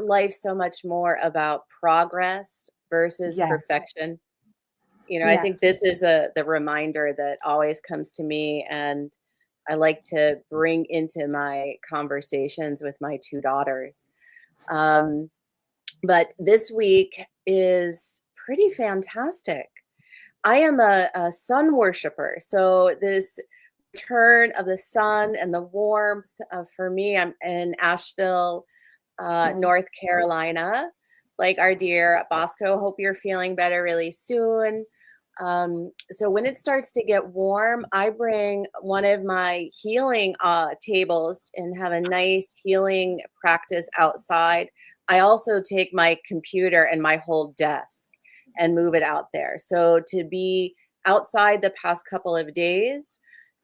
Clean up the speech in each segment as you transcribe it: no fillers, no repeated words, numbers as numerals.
life so much more about progress versus Yeah. perfection. I think Yes. this is the reminder that always comes to me, and I like to bring into my conversations with my two daughters. Um, but this week is pretty fantastic. I am a sun worshiper. So this return of the sun and the warmth for me, I'm in Asheville, Mm. North Carolina. Like our dear Bosco, hope you're feeling better really soon. So when it starts to get warm, I bring one of my healing tables and have a nice healing practice outside. I also take my computer and my whole desk and move it out there. So to be outside the past couple of days,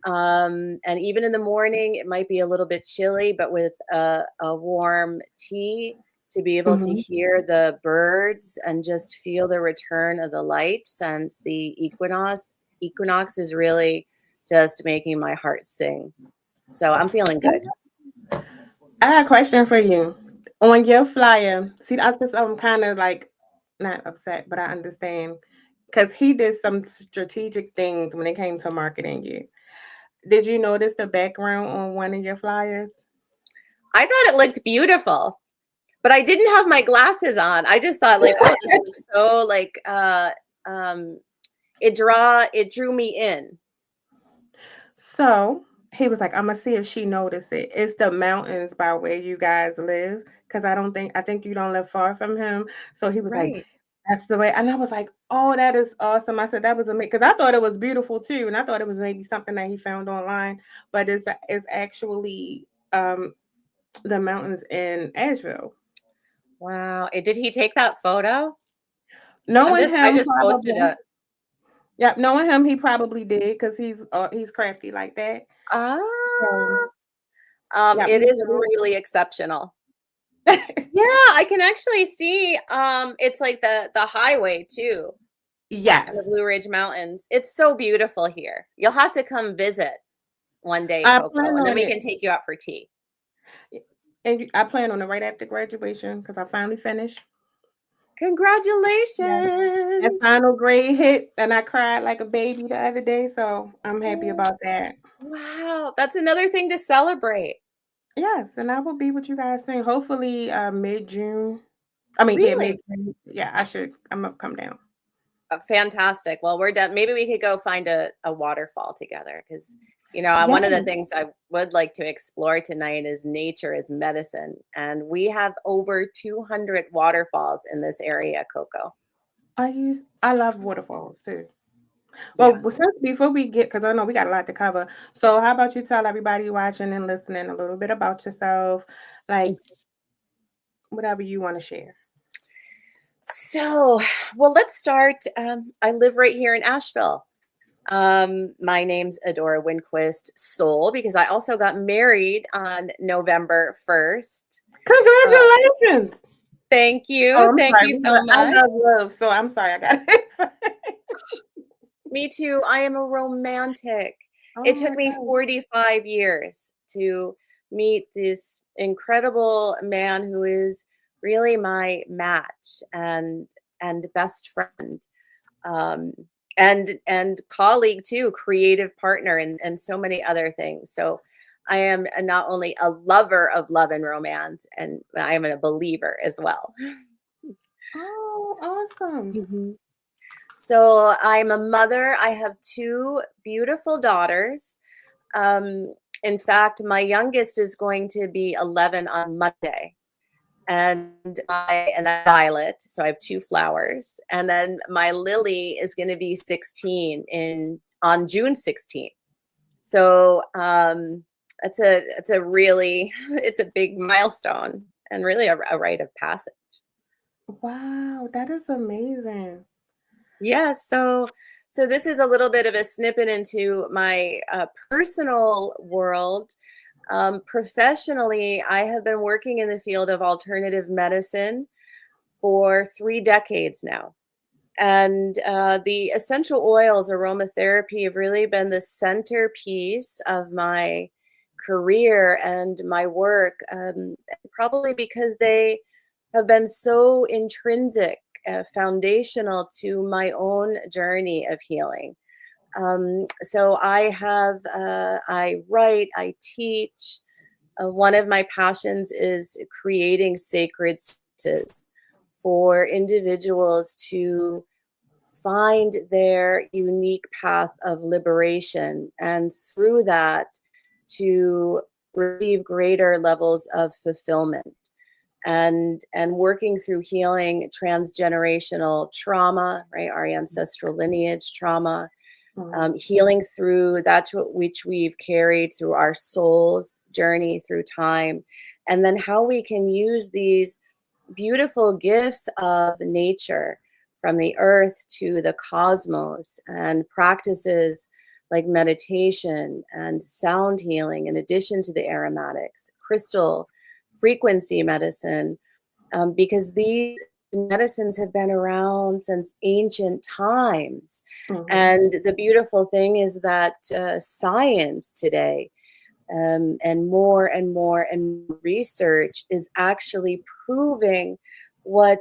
and even in the morning, it might be a little bit chilly, but with a warm tea, to be able to Mhm. hear the birds and just feel the return of the light since the equinox is really just making my heart sing. So I'm feeling good. I got a question for you. On your flyer, see, I'm kind of like not upset, but I understand because he did some strategic things when it came to marketing you. Did you notice the background on one of your flyers? I thought it looked beautiful, but I didn't have my glasses on. I just thought like, oh, this looks so like um it drew me in. So he was like, I'm gonna see if she noticed it. It's the mountains by where you guys live. Cause I think you don't live far from him. So he was like, Right. that's the way. And I was like, oh, that is awesome. I said that was amazing. Cause I thought it was beautiful too. And I thought it was maybe something that he found online, but it's actually the mountains in Asheville. Wow. Did he take that photo? Knowing I him just posted probably. a Yep, knowing him, he probably did because he's crafty like that. So ah, yeah, it he is did. really exceptional. Yeah, I can actually see, it's like the highway too, and the Yes. Blue Ridge Mountains. It's so beautiful here. You'll have to come visit one day, I Coco, plan and then on we it. can take you out for tea. I plan on it right after graduation because I finally finished. Yeah. That Congratulations. final grade hit, and I cried like a baby the other day, so I'm happy Oh, about that. wow, that's another thing to celebrate. Yes, and I will be with you guys soon. Hopefully, mid-June. I mean, yeah, Really? mid-June. Yeah, I'm gonna come down. Fantastic. Well, we're done. Maybe we could go find a waterfall together because, Yeah. one of the things I would like to explore tonight is nature as medicine. And we have over 200 waterfalls in this area, Coco. I love waterfalls too. Yeah. Well, since before we get, because I know we got a lot to cover. So, how about you tell everybody watching and listening a little bit about yourself, like whatever you want to share. So, well, let's start. I live right here in Asheville. My name's Adora Winquist Soul because I also got married on November 1st. Uh, Congratulations! Thank Oh, you. I'm Thank sorry. you so I much. love love, so I'm sorry. I got it. Me too. I am a romantic. Oh It took my me God. 45 years to meet this incredible man who is really my match and best friend. Um, and colleague too, creative partner and so many other things. So I am not only a lover of love and romance, and I am a believer as well. Oh, awesome. Mhm. So I'm a mother. I have two beautiful daughters. Um, in fact, my youngest is going to be 11 on Monday, and that's Violet. So I have two flowers, and then my Lily is going to be 16 in on June 16th. So it's a really it's a big milestone and really a rite of passage. Wow, that is amazing. Yeah, so this is a little bit of a snippet into my personal world. Professionally, I have been working in the field of alternative medicine for 3 decades now. And the essential oils, aromatherapy, have really been the centerpiece of my career and my work, probably because they have been so intrinsic, foundational to my own journey of healing. So I write, I teach. One of my passions is creating sacred spaces for individuals to find their unique path of liberation, and through that to receive greater levels of fulfillment, and working through healing transgenerational trauma, right, our ancestral lineage trauma, Mhm, healing through which we've carried through our soul's journey through time, and then how we can use these beautiful gifts of nature, from the earth to the cosmos, and practices like meditation and sound healing, in addition to the aromatics, crystal frequency medicine, because these medicines have been around since ancient times. mhm, And the beautiful thing is that science today, and more and more and more research is actually proving what,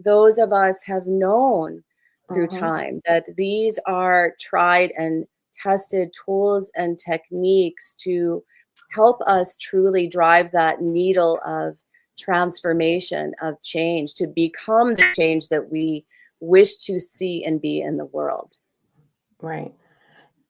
those of us have known through mhm, time, that these are tried and tested tools and techniques to help us truly drive that needle of transformation, of change, to become the change that we wish to see and be in the world. right.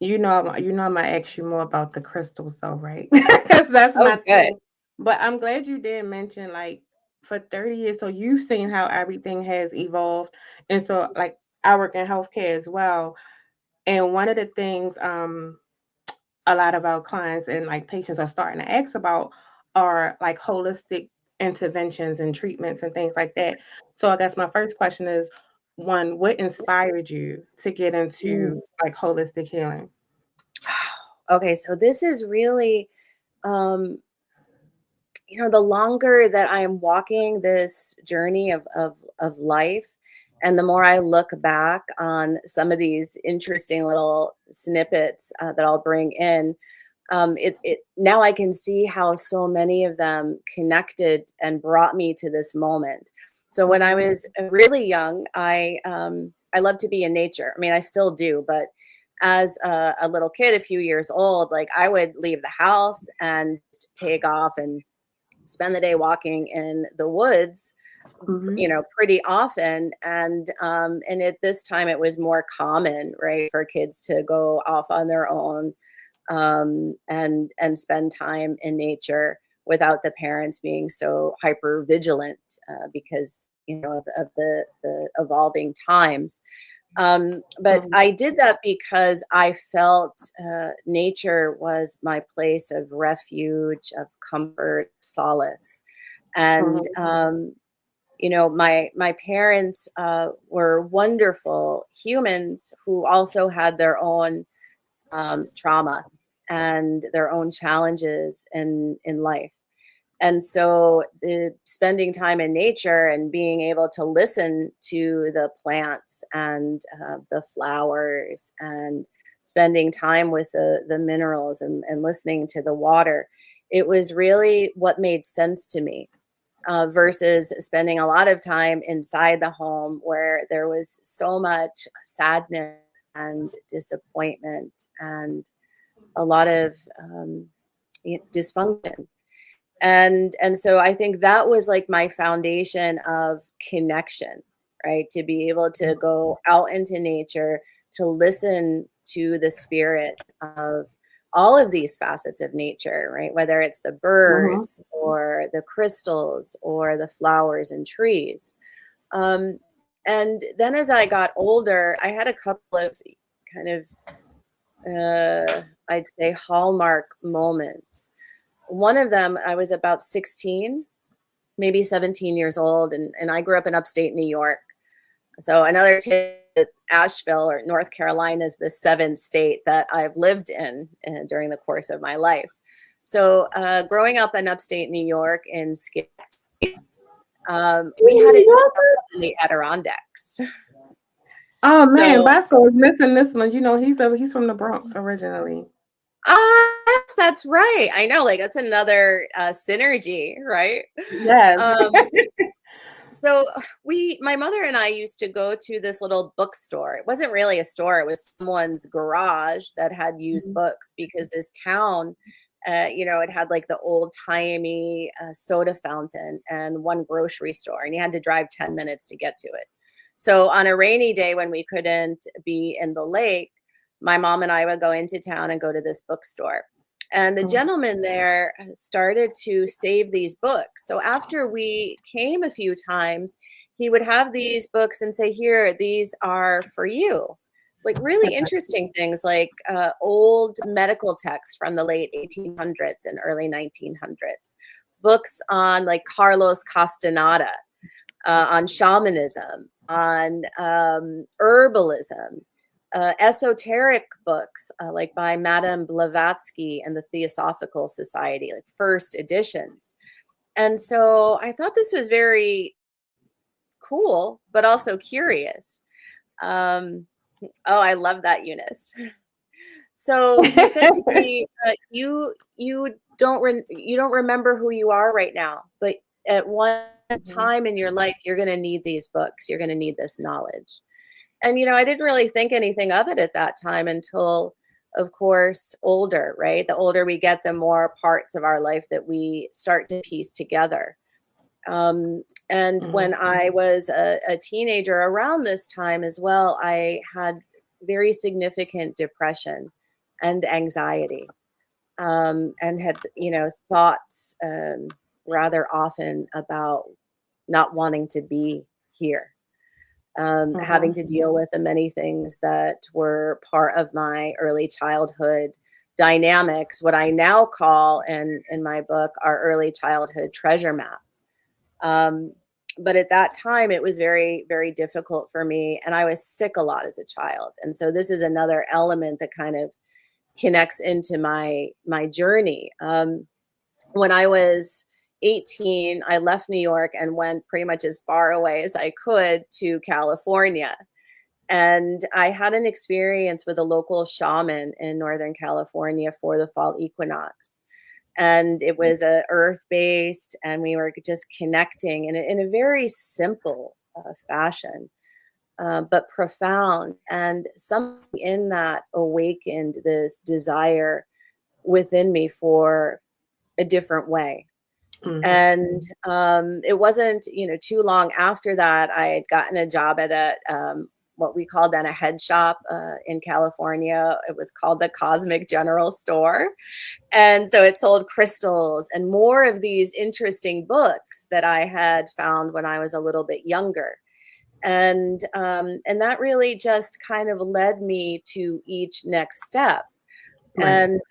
I'm gonna ask you more about the crystals though, right? Because that's Oh, my good. thing. But I'm glad you did mention like for 30 years, so you've seen how everything has evolved. And so like I work in healthcare as well. And one of the things a lot of our clients and like patients are starting to ask about are like holistic interventions and treatments and things like that. So I guess my first question is one, what inspired you to get Mm. into like holistic healing? Okay, so this is really, um, the longer that I am walking this journey of life, and the more I look back on some of these interesting little snippets that I'll bring in, it now I can see how so many of them connected and brought me to this moment. So when I Mhm, was really young, I love to be in nature. I mean, I still do, but as a little kid, a few years old, like I would leave the house and take off and spend the day walking in the woods, mhm, pretty often. And at this time it was more common, right, for kids to go off on their own, and spend time in nature without the parents being so hyper vigilant, because of the evolving times. But mhm, I did that because I felt nature was my place of refuge, of comfort, solace. And mhm, my parents were wonderful humans who also had their own trauma and their own challenges in life. And so spending time in nature and being able to listen to the plants and the flowers, and spending time with the minerals, and listening to the water, it was really what made sense to me, versus spending a lot of time inside the home where there was so much sadness and disappointment, and a lot of dysfunction. And so I think that was like my foundation of connection, right? To be able to go out into nature, to listen to the spirit of all of these facets of nature, right? Whether it's the mhm, birds or the crystals or the flowers and trees. Um, and then as I got older, I had a couple of kind of, I'd say, hallmark moments. One of them, I was about 16, maybe 17 years old, and I grew up in upstate New York. So another tip, Asheville or North Carolina is the seventh state that I've lived in during the course of my life. So growing up in upstate New York in we You had New it Yorker? in the Adirondacks. Oh man, So Bosco is missing this one. He's from the Bronx originally. yes, that's right. I know, like that's another synergy, right? Yes. Um, So my mother and I used to go to this little bookstore. It wasn't really a store, it was someone's garage that had used Mhm. books because this town, it had like the old timey soda fountain and one grocery store, and you had to drive 10 minutes to get to it. So on a rainy day when we couldn't be in the lake, my mom and I would go into town and go to this bookstore. And the Mhm. gentleman there started to save these books. So after we came a few times, he would have these books and say, "Here, these are for you." Like really interesting things like old medical text from the late 1800s and early 1900s, books on like Carlos Castaneda, on shamanism, on herbalism, esoteric books like by Madame Blavatsky and the Theosophical Society, like first editions. And so I thought this was very cool, but also curious. Um, oh, I love that, Eunice. So he said to me, you don't remember who you are right now, but at one Mhm. time in your life, you're going to need these books. You're going to need this knowledge." And I didn't really think anything of it at that time until, of course, older. Right? The older we get, the more parts of our life that we start to piece together. And Mhm. when I was a teenager around this time as well, I had very significant depression and anxiety, and had, thoughts rather often about not wanting to be here, having Mhm. to deal with the many things that were part of my early childhood dynamics, what I now call in my book our early childhood treasure map. um, but at that time, it was very, very difficult for me, and I was sick a lot as a child. And so this is another element that kind of connects into my journey. When I was 18, I left New York and went pretty much as far away as I could to California. And I had an experience with a local shaman in Northern California for the fall equinox, and it was a earth based, and we were just connecting in a very simple fashion, but profound, and something in that awakened this desire within me for a different way. Mhm. And it wasn't, too long after that, I had gotten a job at what we called then a head shop in California. It was called the Cosmic General Store, and so it sold crystals and more of these interesting books that I had found when I was a little bit younger. And that really just kind of led me to each next step. Right. And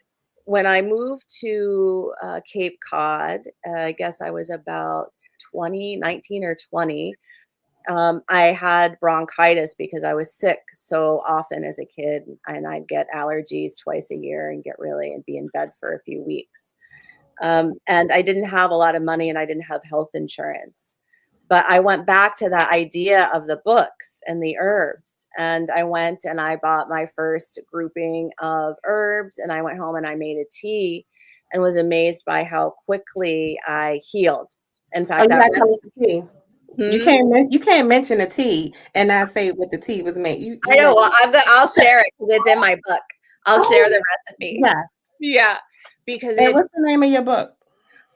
when I moved to Cape Cod, I guess I was about 19 or 20. I had bronchitis because I was sick so often as a kid, and I'd get allergies twice a year and be in bed for a few weeks. And I didn't have a lot of money and I didn't have health insurance. But I went back to that idea of the books and the herbs. And I went and I bought my first grouping of herbs, and I went home and I made a tea and was amazed by how quickly I healed. In Oh, fact, you that gotta tell us recipe. the tea. Hmm? You can't mention a tea and not say what the tea was made. I You know. gotta. Well, I'll share it because it's in my book. I'll share Oh, the recipe. yeah. Yeah, because And what's the name of your book?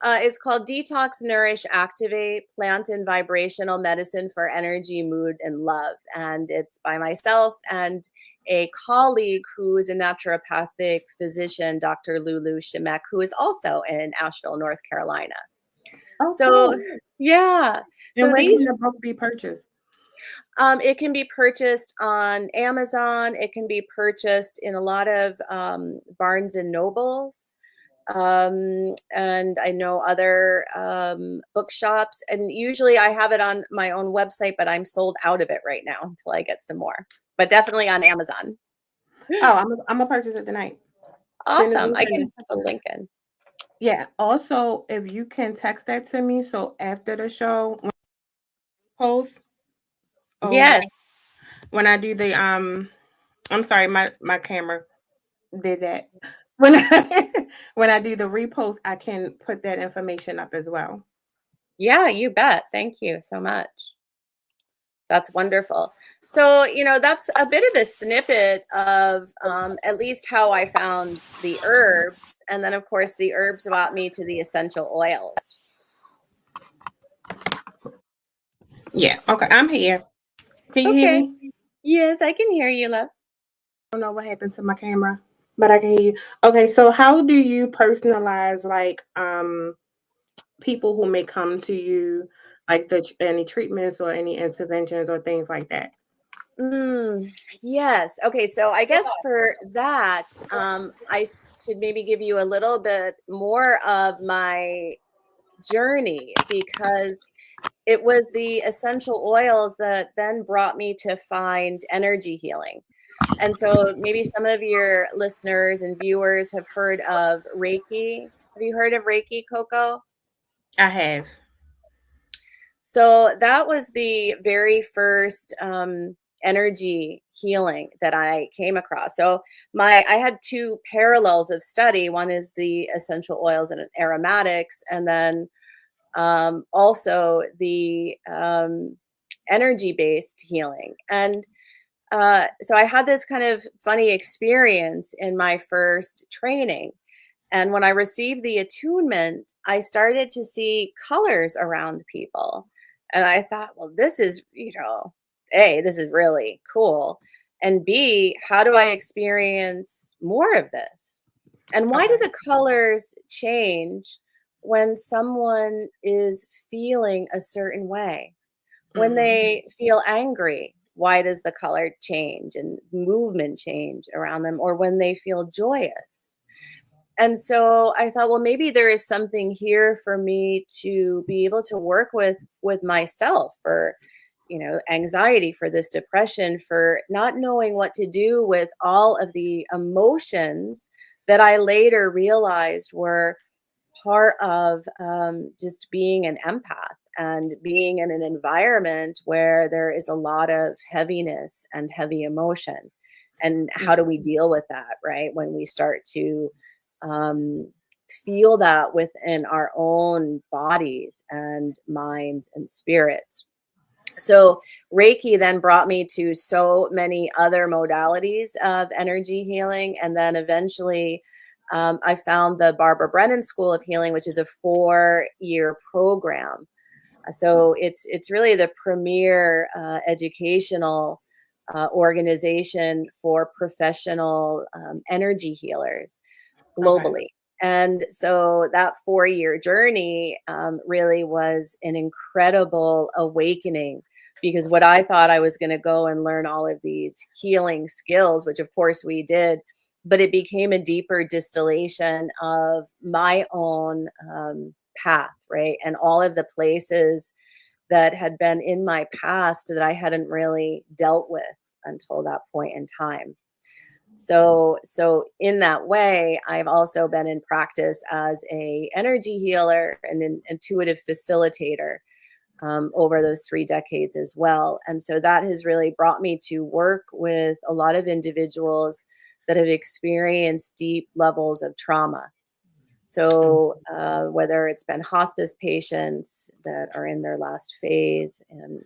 it's called Detox, Nourish, Activate: Plant and Vibrational Medicine for Energy, Mood, and Love. And it's by myself and a colleague who is a naturopathic physician, Dr. Lulu Shemek, who is also in Asheville, North Carolina. Oh, So, cool. yeah. And So where can these, your book be purchased? it can be purchased on Amazon. It can be purchased in a lot of Barnes and Nobles, and I know other bookshops. And usually I have it on my own website, but I'm sold out of it right now until I get some more. But definitely on Amazon. Oh, I'm gonna purchase it tonight. Soon as Awesome. we I finish. can put the link in. Yeah. Also, if you can text that to me, so after the show, when I post or Yes. when I do the I'm sorry, my camera did that. When I when I do the repost, I can put that information up as well. Yeah, you bet. Thank you so much. That's wonderful. So, that's a bit of a snippet of at least how I found the herbs. And then, of course, the herbs brought me to the essential oils. Yeah. Okay. I'm here. Can you hear Okay. me? Yes, I can hear you, love. I don't know what happened to my camera, but I can hear you. Okay. So how do you personalize like people who may come to you, like any treatments or any interventions or things like that? Mm, yes. Okay. So I guess for that, I should maybe give you a little bit more of my journey because it was the essential oils that then brought me to find energy healing. And so maybe some of your listeners and viewers have heard of Reiki. Have you heard of Reiki, Coco? I have. So that was the very first energy healing that I came across. So I had two parallels of study. One is the essential oils and aromatics, and then also the energy based healing. And so I had this kind of funny experience in my first training. And when I received the attunement, I started to see colors around people. And I thought, well, this is, A, this is really cool. And B, how do I experience more of this? And why do Okay. the colors change when someone is feeling a certain way? When Mm-hmm. they feel angry, why does the color change and movement change around them? Or when they feel joyous? And so I thought, well, maybe there is something here for me to be able to work with myself for, anxiety, for this depression, for not knowing what to do with all of the emotions that I later realized were part of just being an empath and being in an environment where there is a lot of heaviness and heavy emotion. And how do we deal with that, right? When we start to um, feel that within our own bodies and minds and spirits. So Reiki then brought me to so many other modalities of energy healing. And then eventually I found the Barbara Brennan School of Healing, which is a 4-year program. So it's really the premier educational organization for professional energy healers Okay. globally. And so that 4-year journey really was an incredible awakening because what I thought I was going to go and learn all of these healing skills, which of course we did, but it became a deeper distillation of my own path, right? And all of the places that had been in my past that I hadn't really dealt with until that point in time. So in that way, I've also been in practice as a energy healer and an intuitive facilitator over those 3 decades as well. And so that has really brought me to work with a lot of individuals that have experienced deep levels of trauma. So whether it's been hospice patients that are in their last phase and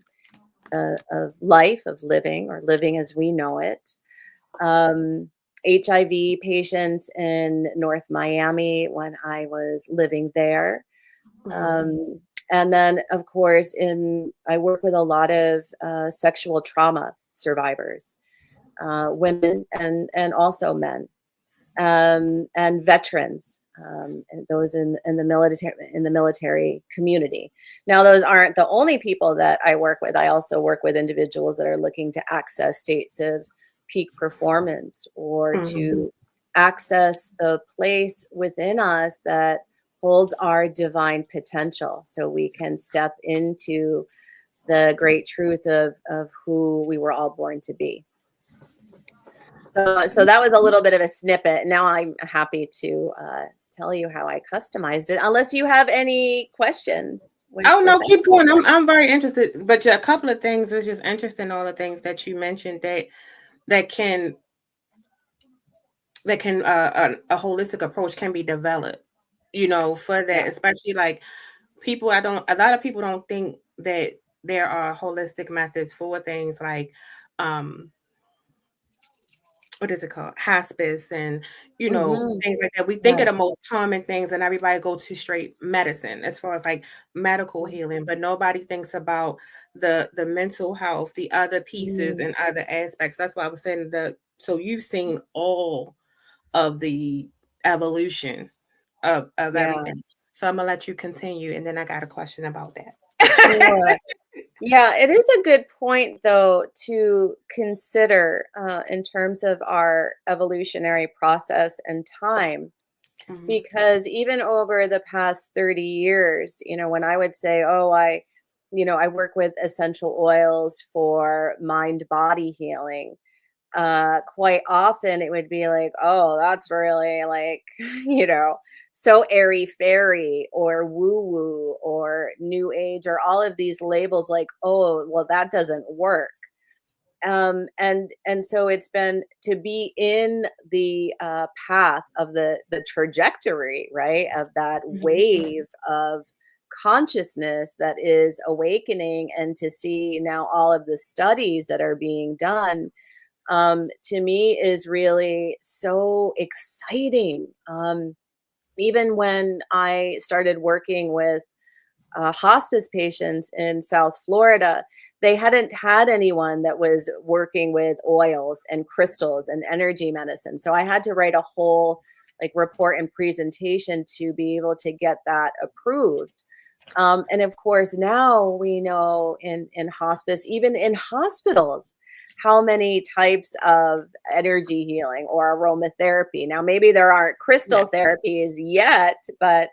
of life, of living or living as we know it, um, HIV patients in North Miami when I was living there. Mm-hmm. Um, and then, of course, I work with a lot of sexual trauma survivors, women and also men, and veterans, and those in the military community. Now, those aren't the only people that I work with. I also work with individuals that are looking to access states of peak performance or Mm-hmm. to access the place within us that holds our divine potential so we can step into the great truth of who we were all born to be. So that was a little bit of a snippet. Now I'm happy to tell you how I customized it, unless you have any questions Oh with no, keep going. I'm very interested. But yeah, a couple of things is just interesting. All the things that you mentioned that can a holistic approach can be developed. For that, especially like a lot of people don't think that there are holistic methods for things like, um, what is it called? Hospice and, Mhm. things like that. We think of Right. the most common things and everybody go to straight medicine as far as like medical healing, but nobody thinks about the mental health, the other pieces Mm. and other aspects. That's why I was saying so you've seen all of the evolution of Yeah, everything. So I'm gonna let you continue and then I got a question about that. sure. Yeah, it is a good point, though, to consider in terms of our evolutionary process and time, Mhm. because even over the past 30 years, when I would say, oh, I work with essential oils for mind body healing, quite often it would be like, oh, that's really like, you know, so airy fairy or woo woo or new age or all of these labels like, oh, well, that doesn't work. And so it's been to be in the path of the trajectory, right, of that Mhm. wave of consciousness that is awakening, and to see now all of the studies that are being done, to me is really so exciting. Even when I started working with hospice patients in South Florida, they hadn't had anyone that was working with oils and crystals and energy medicine. So I had to write a whole like report and presentation to be able to get that approved. And of course, now we know in hospice, even in hospitals, how many types of energy healing or aromatherapy. Now, maybe there aren't crystal Yes, therapies yet, but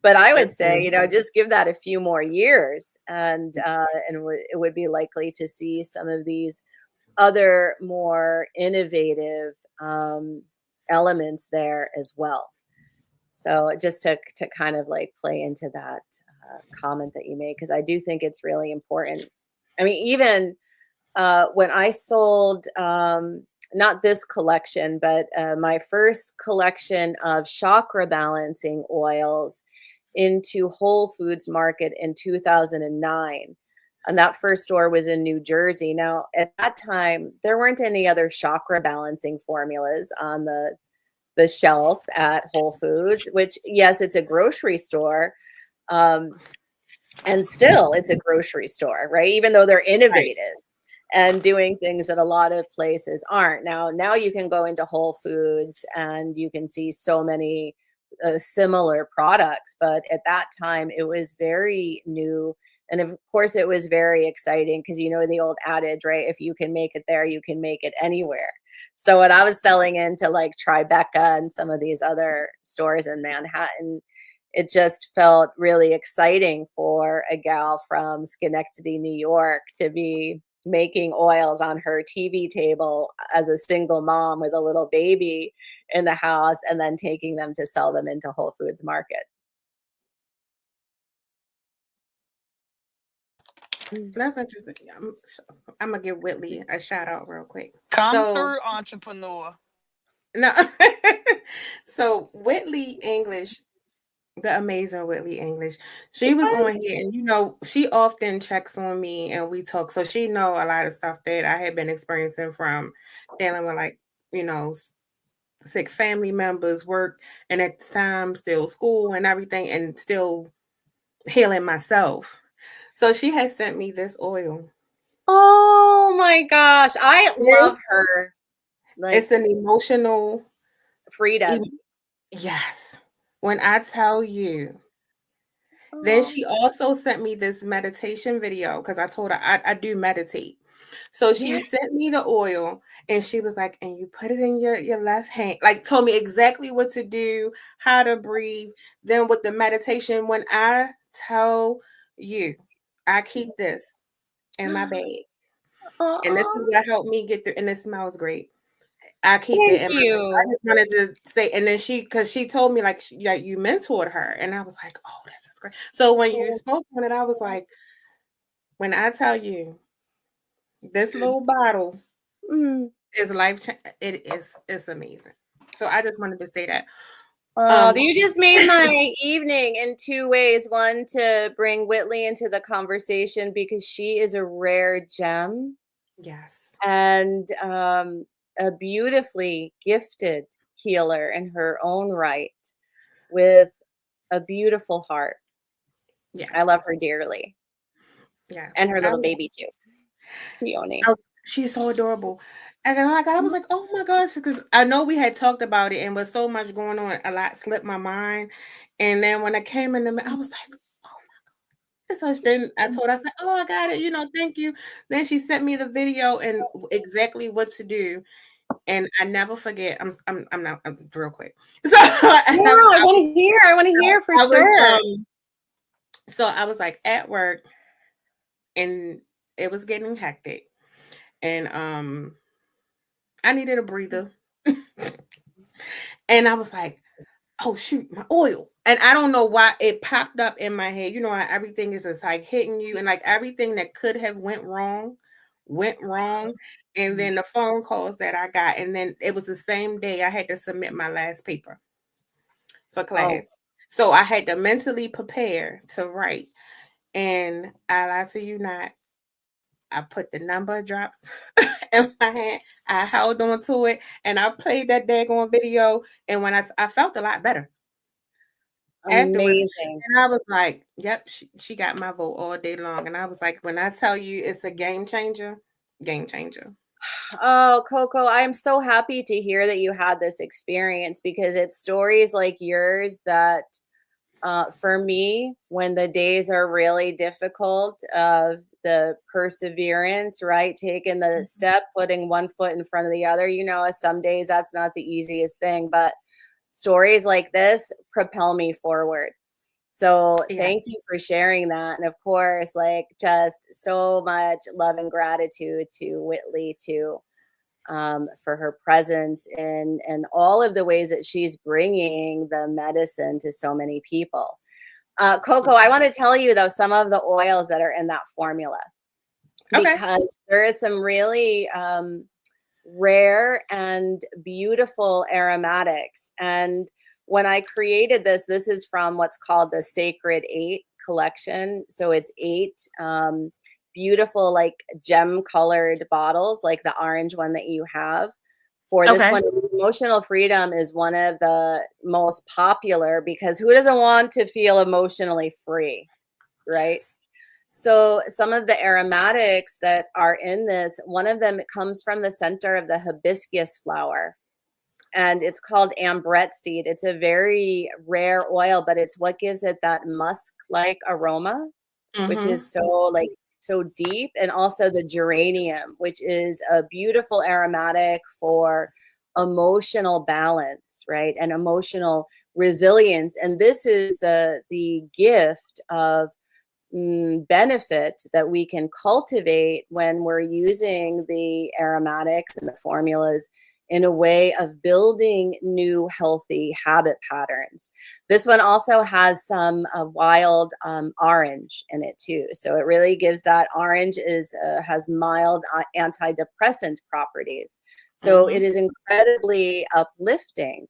I would that's say, true. just give that a few more years, and it would be likely to see some of these other more innovative elements there as well. So just to kind of like play into that comment that you made, because I do think it's really important. I mean, even when I sold not this collection, but my first collection of chakra balancing oils into Whole Foods Market in 2009. And that first store was in New Jersey. Now, at that time, there weren't any other chakra balancing formulas on the shelf at Whole Foods, which, yes, it's a grocery store. Um, and still, it's a grocery store, right? Even though they're Right. innovative and doing things that a lot of places aren't. Now you can go into Whole Foods and you can see so many similar products, but at that time it was very new. And of course, it was very exciting because the old adage, right? If you can make it there, you can make it anywhere. So when I was selling into like Tribeca and some of these other stores in Manhattan, it just felt really exciting for a gal from Schenectady, New York, to be making oils on her TV table as a single mom with a little baby in the house, and then taking them to sell them into Whole Foods Market. Mm. That's interesting. I'm gonna give Whitley a shout out real quick. Come So through, entrepreneur. no, so Whitley English, the amazing Whitley English, she was Yes. on here, and she often checks on me, and we talk. So she know a lot of stuff that I had been experiencing from dealing with, like, sick family members, work, and at the time still school and everything, and still healing myself. So she has sent me this oil. Oh my gosh, I love her. Like, It's an emotional freedom. em yes. When I tell you, then Oh, she also sent me this meditation video because I told her I do meditate. So yeah. she sent me the oil and she was like, and you put it in your left hand, like told me exactly what to do, how to breathe. Then with the meditation, when I tell you, I keep this in my bag. And this is Oh, what helped me get through, and it smells great. I keep it thank in my bag. So I you. just wanted to say, and then because she told me like, like you mentored her, and I was like, oh, this is great. So when you Oh, spoke on it, I was like, when I tell you this little bottle mm. is life, it's amazing. So I just wanted to say that. Oh, Um, you just made my evening in two ways. One, to bring Whitley into the conversation because she is a rare gem yes, and a beautifully gifted healer in her own right with a beautiful heart. I yes, love her dearly. yes. And her little baby too, Peony. Oh, she's so adorable. And then I was like, oh my gosh, because I know we had talked about it and with so much going on, a lot slipped my mind. And then when I came in I was like, oh my gosh. So then I told her, I said, oh, I got it, thank you. Then she sent me the video and exactly what to do. And I never forget. I'm not real quick. So Yeah, I want to hear. I want to hear for I was sure. so I was like at work and it was getting hectic. And I needed a breather. And I was like, oh shoot, my oil. And I don't know why it popped up in my head. You know how everything is just like hitting you and like everything that could have went wrong. And then the phone calls that I got. And then it was the same day I had to submit my last paper for class. Oh, So I had to mentally prepare to write. And I lie to you not, I put the number of drops in my hand. I held on to it and I played that daggone video. And when I felt a lot better afterwards. amazing. And I was like, yep, she got my vote all day long. And I was like, when I tell you it's a game changer, game changer. Oh, Coco, I'm so happy to hear that you had this experience because it's stories like yours that, for me, when the days are really difficult, of the perseverance, right? Taking the Mhm. step, putting one foot in front of the other. Some days that's not the easiest thing, but stories like this propel me forward. So Yes. thank you for sharing that. And of course, like just so much love and gratitude to Whitley too, for her presence and all of the ways that she's bringing the medicine to so many people. Coco, I want to tell you though some of the oils that are in that formula Okay. because there is some really rare and beautiful aromatics. And when I created this, this is from what's called the Sacred Eight collection. So it's eight beautiful, like gem colored bottles, like the orange one that you have. For this Okay. one, emotional freedom is one of the most popular because who doesn't want to feel emotionally free, right? Yes. So some of the aromatics that are in this, one of them comes from the center of the hibiscus flower, and it's called ambrette seed. It's a very rare oil, but it's what gives it that musk-like aroma, which Mm-hmm. is so like so deep, and also the geranium, which is a beautiful aromatic for emotional balance, right? And emotional resilience. And this is the gift of benefit that we can cultivate when we're using the aromatics and the formulas in a way of building new healthy habit patterns. This one also has some wild orange in it too, so it really gives that orange is has mild antidepressant properties. So Mm-hmm. it is incredibly uplifting.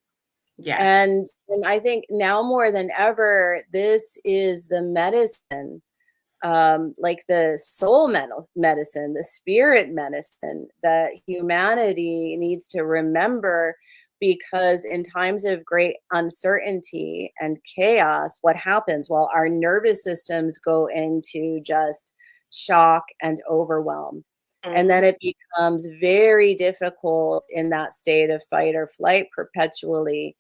Yes. And I think now more than ever, this is the medicine, like the soul medicine, the spirit medicine that humanity needs to remember, because in times of great uncertainty and chaos, what happens? Well, our nervous systems go into just shock and overwhelm. And Mm-hmm. then it becomes very difficult in that state of fight or flight perpetually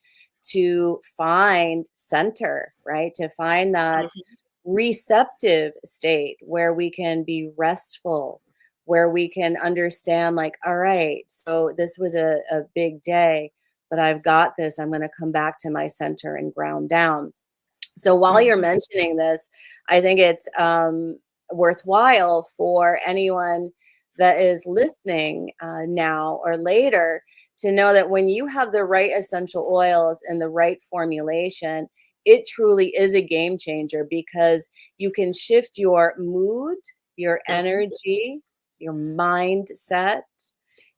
to find center, right? To find that Mm-hmm. receptive state where we can be restful, where we can understand, like, all right, so this was a big day, but I've got this. I'm going to come back to my center and ground down. So while you're Mm-hmm. mentioning this, I think it's worthwhile for anyone that is listening now or later to know that when you have the right essential oils and the right formulation, it truly is a game changer because you can shift your mood, your Mm-hmm. energy, your mindset,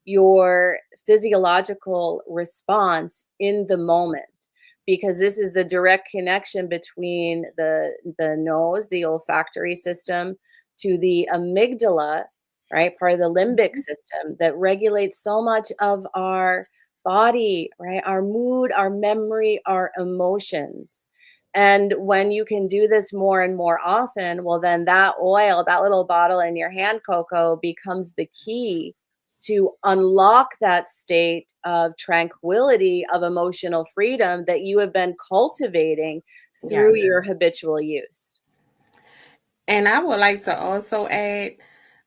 your physiological response in the moment, because this is the direct connection between the nose, the olfactory system, to the amygdala, right? Part of the limbic Mhm. system that regulates so much of our body, right? Our mood, our memory, our emotions. And when you can do this more and more often, well, then that oil, that little bottle in your hand, Coco, becomes the key to unlock that state of tranquility, of emotional freedom that you have been cultivating Yeah. through your habitual use. And I would like to also add,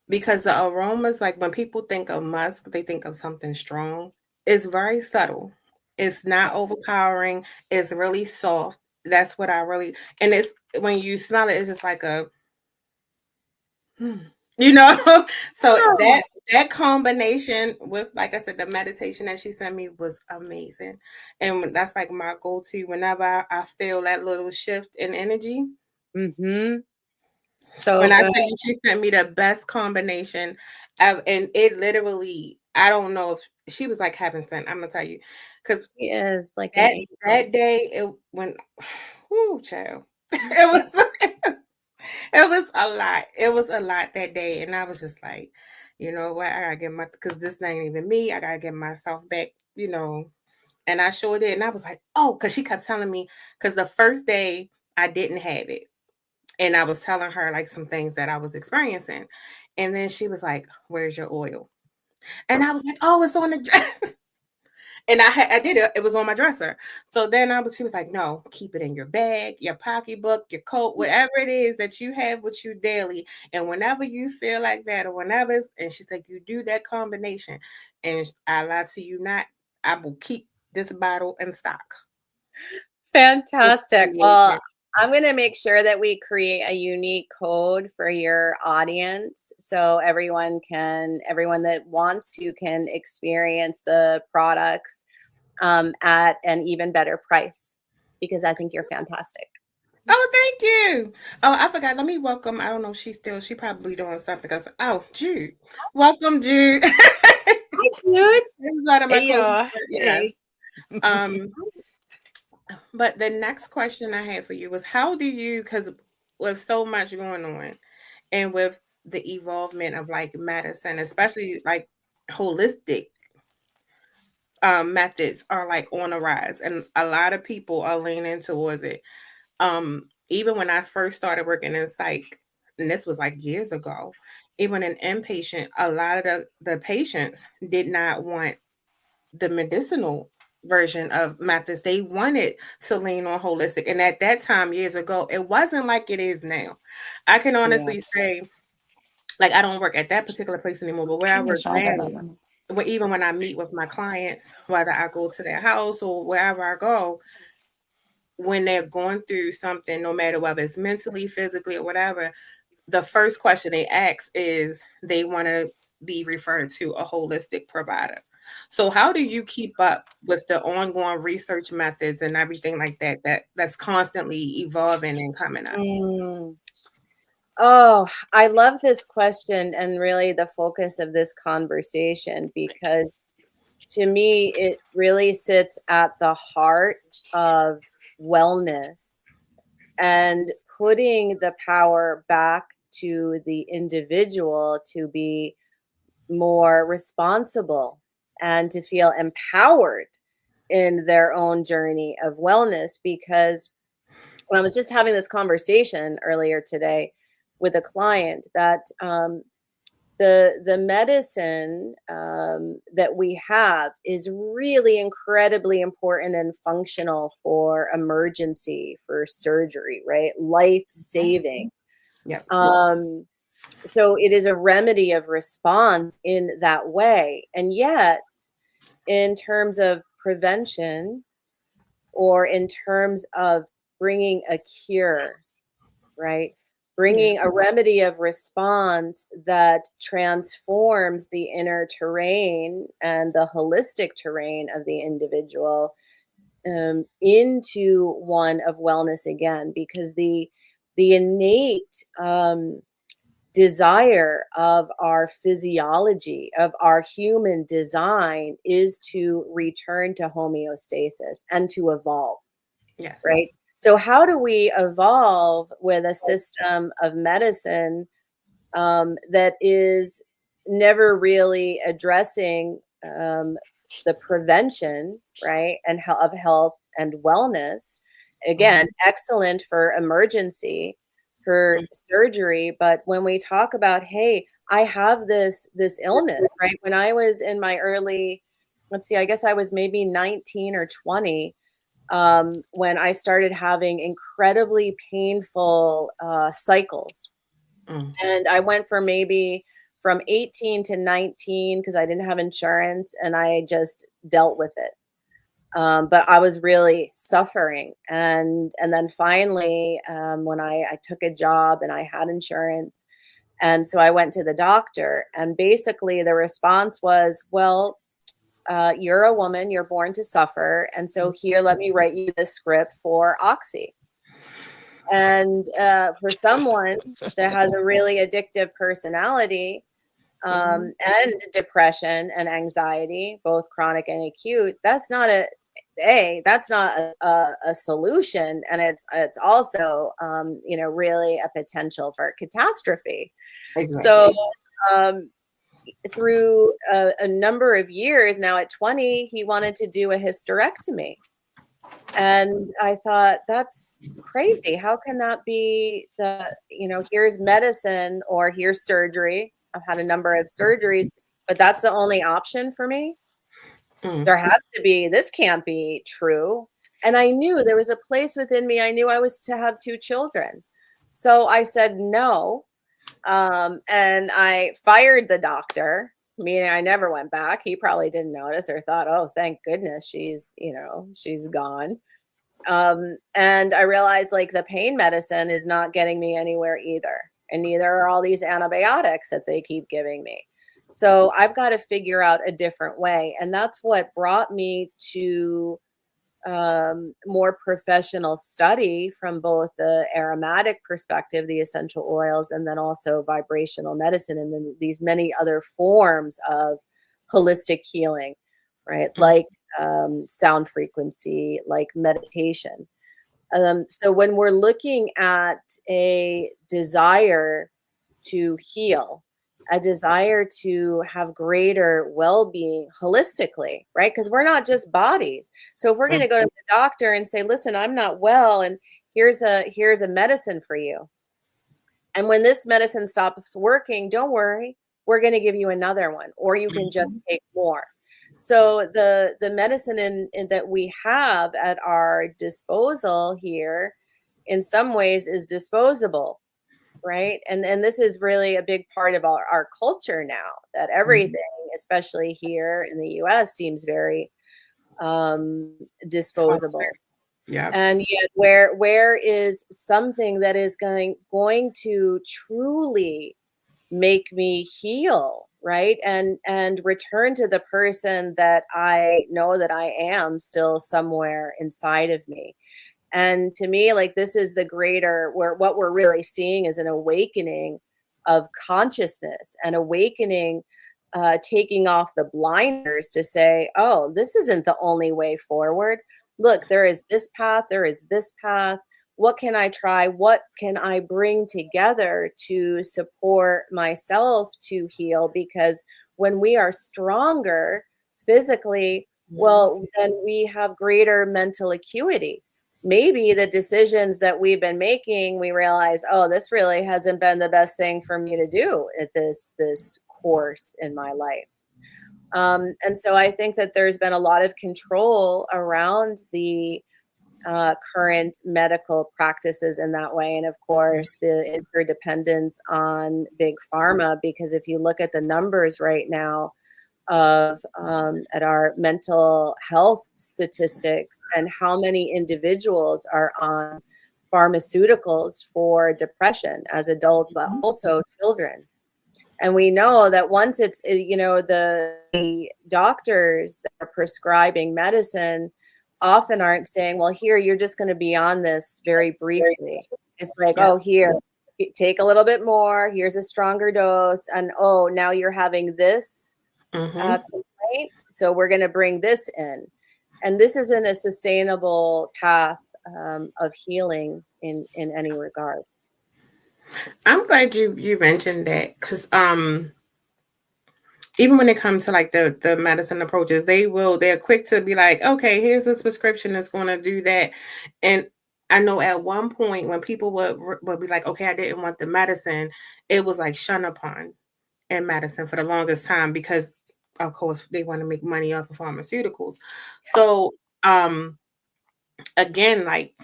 because the aromas, like when people think of musk, they think of something strong. It's very subtle. It's not overpowering. It's really soft. That's what I really, and it's when you smell it, it's just like a, hmm, you know. So Oh, that combination with, like I said, the meditation that she sent me was amazing, and that's like my go-to whenever I feel that little shift in energy. mhm. So When I good. tell you she sent me the best combination of, and it literally, I don't know if she was like heaven sent, I'm gonna tell you, because She is like an that angel. day it when whoo child. It was it was a lot. It was a lot that day. And I was just like, you know what, I gotta get my, because this ain't even me. I gotta get myself back, you know. And I sure did. And I was like, oh, because she kept telling me, because the first day I didn't have it. And I was telling her like some things that I was experiencing. And then she was like, where's your oil? And I was like, oh, it's on the dress. And I did it. It was on my dresser. So then she was like, no, keep it in your bag, your pocketbook, your coat, whatever it is that you have with you daily. And whenever you feel like that, or whenever, and she's like, you do that combination. And I lie to you not, I will keep this bottle in stock. It's Fantastic. Well, amazing. I'm going to make sure that we create a unique code for your audience so everyone that wants to can experience the products at an even better price because I think you're fantastic. Oh, thank you. Oh, I forgot. Let me welcome. I don't know if she probably doing something. Oh, Jude. Welcome, Jude. Hi, dude. This is one of my Hey closest y'all. friends. Yes. Hey. Um, but the next question I had for you was, how do you, because with so much going on and with the evolvement of like medicine, especially like holistic methods are like on the rise, and a lot of people are leaning towards it. Even when I first started working in psych, and this was like years ago, even an inpatient, a lot of the patients did not want the medicinal version of methods. They wanted to lean on holistic. And at that time, years ago, it wasn't like it is now. I can Yeah. honestly say, like, I don't work at that particular place anymore, but where I work now, even when I meet with my clients, whether I go to their house or wherever I go, when they're going through something, no matter whether it's mentally, physically, or whatever, the first question they ask is they want to be referred to a holistic provider. So how do you keep up with the ongoing research methods and everything like that that's constantly evolving and coming up? Mm. Oh, I love this question and really the focus of this conversation because to me, it really sits at the heart of wellness and putting the power back to the individual to be more responsible and to feel empowered in their own journey of wellness. Because when I was just having this conversation earlier today with a client that the medicine that we have is really incredibly important and functional for emergency, for surgery, right? Life saving. Yep. Um, so it is a remedy of response in that way. And yet, in terms of prevention or in terms of bringing a cure, right? Yeah. Bringing a remedy of response that transforms the inner terrain and the holistic terrain of the individual into one of wellness again, because the innate desire of our physiology, of our human design, is to return to homeostasis and to evolve. Yes. right? So how do we evolve with a system of medicine that is never really addressing the prevention, right, and of health and wellness. Again, Mhm. excellent for emergency, for Mm, surgery, but when we talk about, hey, I have this illness, right? When I was in my early, let's see, I guess I was maybe 19 or 20 when I started having incredibly painful cycles, mm, and I went for maybe from 18 to 19 because I didn't have insurance and I just dealt with it. But I was really suffering. And then finally, when I took a job and I had insurance, and so I went to the doctor, and basically the response was, well, you're a woman, you're born to suffer. And so here, let me write you the script for Oxy. And for someone that has a really addictive personality, mhm. and depression and anxiety, both chronic and acute, that's not that's not a solution, and it's also really a potential for catastrophe. So Exactly. um, through a number of years now, at 20, he wanted to do a hysterectomy. And I thought, that's crazy. How can that be here's medicine or here's surgery. I've had a number of surgeries, but that's the only option for me. Mm, There has to be, this can't be true. And I knew there was a place within me. I knew I was to have two children. So I said no. And I fired the doctor, meaning I never went back. He probably didn't notice or thought, oh, thank goodness she's gone. And I realized like the pain medicine is not getting me anywhere either. And neither are all these antibiotics that they keep giving me. So I've got to figure out a different way. And that's what brought me to more professional study from both the aromatic perspective, the essential oils, and then also vibrational medicine, and then these many other forms of holistic healing, right? mm, Like sound frequency, like meditation. So when we're looking at a desire to heal, a desire to have greater well-being holistically, right? Because we're not just bodies. So if we're going mm, to go to the doctor and say, "Listen, I'm not well, and here's a medicine for you," and when this medicine stops working, don't worry, we're going to give you another one, or you can just mhm. take more. So the medicine that we have at our disposal here, in some ways, is disposable, right? And this is really a big part of our culture now, that Mhm. everything, especially here in the US, seems very um, So disposable. yep. And yet, where is something that is going to truly make me heal, right? And return to the person that I know that I am still somewhere inside of me. And to me, like, this is the greater, where what we're really seeing is an awakening of consciousness, an awakening, taking off the blinders to say, oh, this isn't the only way forward. Look, there is this path, there is this path. What can I try? What can I bring together to support myself to heal? Because when we are stronger physically, Mhm. well, then we have greater mental acuity. Maybe the decisions that we've been making, we realize, oh, this really hasn't been the best thing for me to do at this course in my life. And so I think that there's been a lot of control around the current medical practices in that way. And of course, the interdependence on big pharma, because if you look at the numbers right now of at our mental health statistics and how many individuals are on pharmaceuticals for depression as adults, but Mhm. also children. And we know that once the doctors that are prescribing medicine often aren't saying, well, here, you're just going to be on this very briefly. It's like, Yes. oh, here, take a little bit more. Here's a stronger dose. And oh, now you're having this Mhm. complaint. So we're going to bring this in. And this isn't a sustainable path of healing in any regard. I'm glad you mentioned that because even when it comes to like the medicine approaches, they're quick to be like, okay, here's this prescription that's going to do that. And I know at one point when people would be like, okay, I didn't want the medicine, it was like shunned upon in medicine for the longest time because of course they want to make money off of pharmaceuticals. So again, like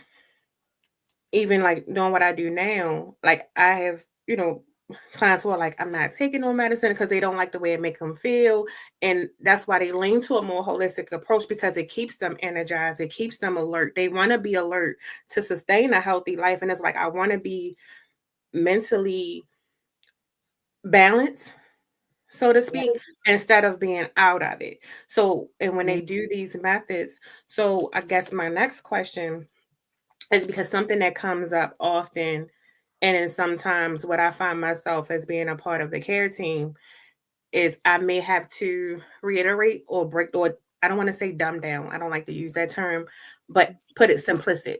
even like doing what I do now, like I have, clients who are like, I'm not taking no medicine because they don't like the way it makes them feel. And that's why they lean to a more holistic approach because it keeps them energized, it keeps them alert. They want to be alert to sustain a healthy life. And it's like, I want to be mentally balanced, so to speak, instead of being out of it. So, and when they do these methods, so I guess my next question is because something that comes up often, and then sometimes what I find myself as being a part of the care team is I may have to reiterate or break, or I don't want to say dumb down. I don't like to use that term, but put it simplistic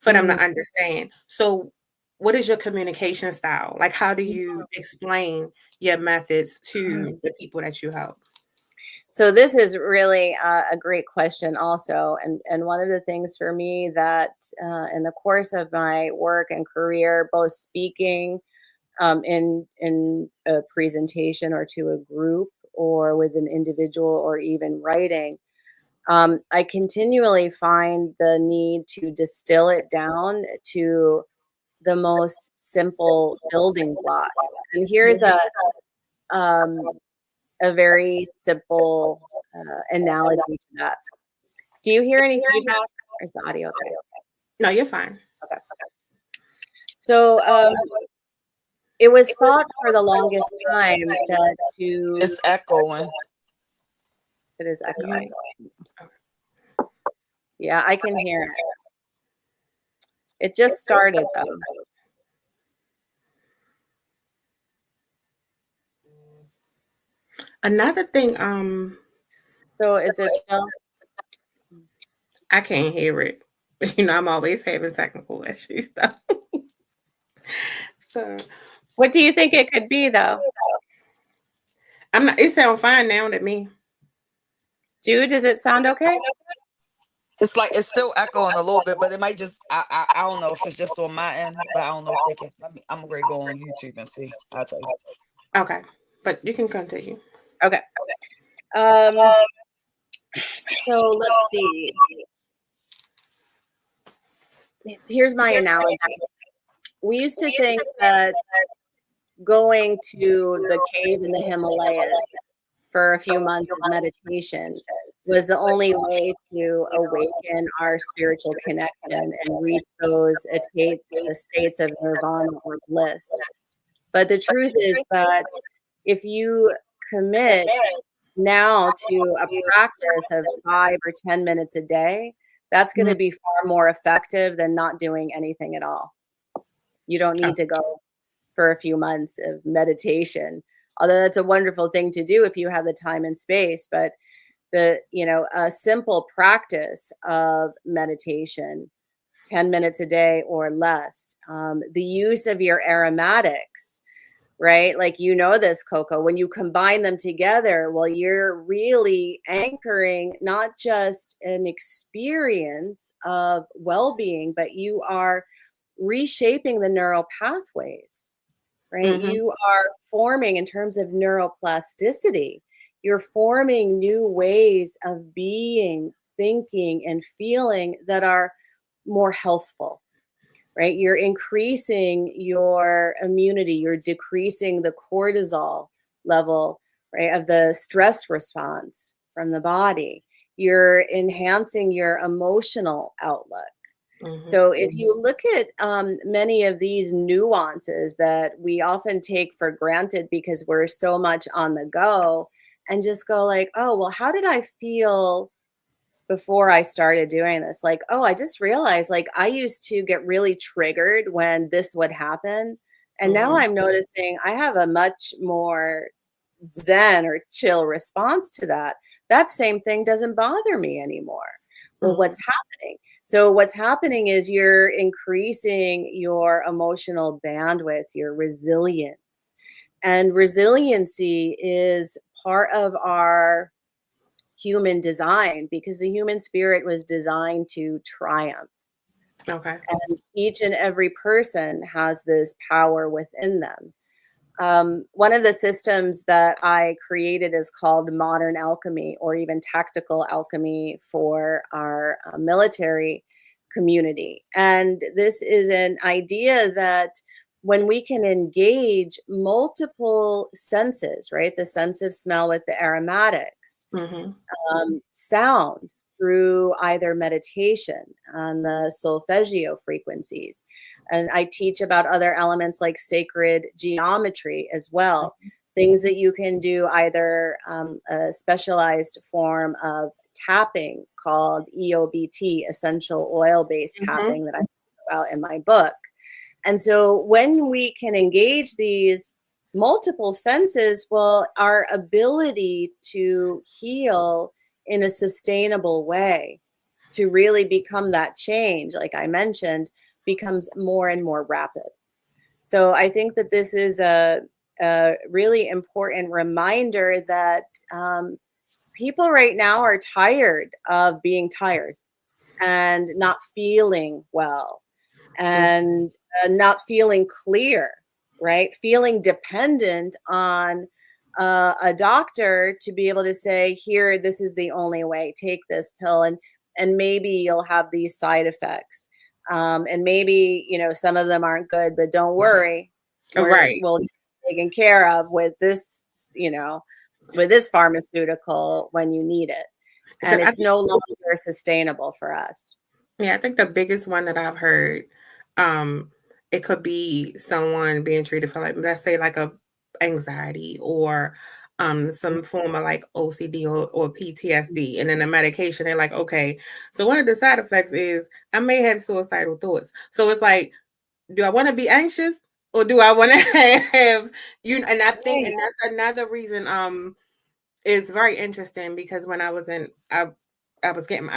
for them to understand. So, what is your communication style? Like, how do you explain your methods to the people that you help? So this is really a great question also, and one of the things for me that in the course of my work and career, both speaking in a presentation or to a group or with an individual or even writing, I continually find the need to distill it down to the most simple building blocks. And here's um, a very simple analogy to that. Do you hear any feedback? Or is the audio okay? No, you're fine. Okay. So it was thought for the longest time that to It's echoing. it is echoing. Yeah, I can hear it. It just started though. Another thing, So is it still? I can't hear it. I'm always having technical issues though. So What do you think it could be though? I'm not. It sounds fine now to me. Jude, does it sound okay? It's like it's still echoing a little bit, but it might just I don't know if it's just on my end, but I don't know if they can. I'm gonna go on YouTube and see. I'll tell you. Okay, but you can continue. Okay. Um, so let's see. Here's my analogy. We used to think that going to the cave in the Himalayas for a few months of meditation was the only way to awaken our spiritual connection and reach those states of nirvana or bliss. But the truth is that if you commit now to a practice of 5 or 10 minutes a day, that's going to be far more effective than not doing anything at all. You don't need to go for a few months of meditation, although that's a wonderful thing to do if you have the time and space. But a simple practice of meditation, 10 minutes a day or less, the use of your aromatics, right? Like, this, Coco, when you combine them together, well, you're really anchoring not just an experience of well-being, but you are reshaping the neural pathways, right? You are forming, in terms of neuroplasticity, you're forming new ways of being, thinking, and feeling that are more healthful, right? You're increasing your immunity, you're decreasing the cortisol level, right, of the stress response from the body. You're enhancing your emotional outlook. So if you look at many of these nuances that we often take for granted because we're so much on the go, and just go like, oh, well, how did I feel before I started doing this? Like, oh, I just realized, like, I used to get really triggered when this would happen. And now I'm noticing I have a much more zen or chill response to that. That same thing doesn't bother me anymore. Well, what's happening? So what's happening is you're increasing your emotional bandwidth, your resilience. And resiliency is part of our human design because the human spirit was designed to triumph. Okay. And each and every person has this power within them. One of the systems that I created is called modern alchemy or even tactical alchemy for our military community. And this is an idea that when we can engage multiple senses, right? The sense of smell with the aromatics, Mm-hmm. sound through either meditation on the solfeggio frequencies. And I teach about other elements like sacred geometry as well, things that you can do either a specialized form of tapping called EOBT, essential oil based Mm-hmm. tapping, that I talk about in my book. And so when we can engage these multiple senses, well, our ability to heal in a sustainable way, to really become that change, like I mentioned, becomes more and more rapid. So I think that this is a really important reminder that people right now are tired of being tired and not feeling well and not feeling clear, right? Feeling dependent on a doctor to be able to say, here, this is the only way, take this pill, and maybe you'll have these side effects. And maybe, some of them aren't good, but don't worry, Right. we'll get taken care of with this, with this pharmaceutical when you need it. Because And I it's think, no longer sustainable for us. yeah, I think the biggest one that I've heard, um, it could be someone being treated for, like, let's say like a anxiety or some form of like OCD or PTSD, and then the medication, they're like, okay, so one of the side effects is I may have suicidal thoughts. So it's like, do I want to be anxious or do I want to have and I think, Right. and that's another reason it's very interesting because when I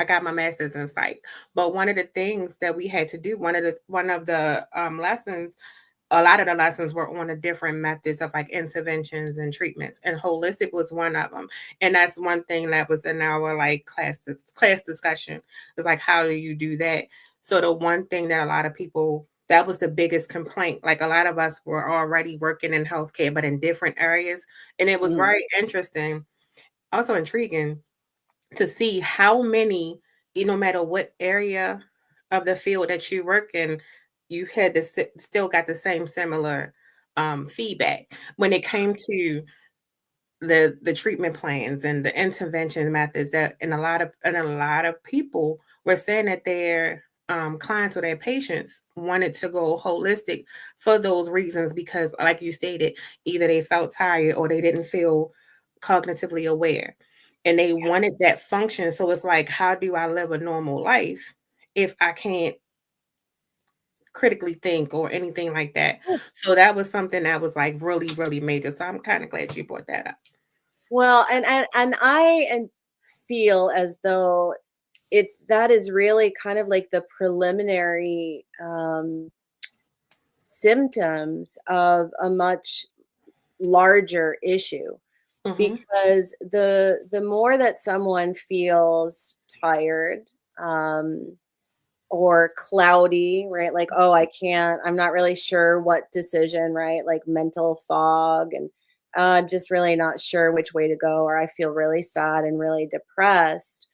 got my master's in psych, but one of the things that we had to do, one of the lessons, a lot of the lessons were on the different methods of like interventions and treatments, and holistic was one of them. And that's one thing that was in our like class discussion. It's like, how do you do that? So the one thing that a lot of people, that was the biggest complaint. Like a lot of us were already working in healthcare, but in different areas. And it was Mm. very interesting, also intriguing to see how many, no matter what area of the field that you work in, you had to still got the same similar feedback when it came to the treatment plans and the intervention methods. That and a lot of people were saying that their clients or their patients wanted to go holistic for those reasons, because like you stated, either they felt tired or they didn't feel cognitively aware and they wanted that function. So it's like, how do I live a normal life if I can't critically think or anything like that? Yes. So that was something that was like really, really major. So I'm kind of glad you brought that up. Well, and feel as though that is really kind of like the preliminary symptoms of a much larger issue, Mm-hmm. because the more that someone feels tired, or cloudy, right? Like, oh, I'm not really sure what decision, right? Like mental fog, and I'm just really not sure which way to go, or I feel really sad and really depressed.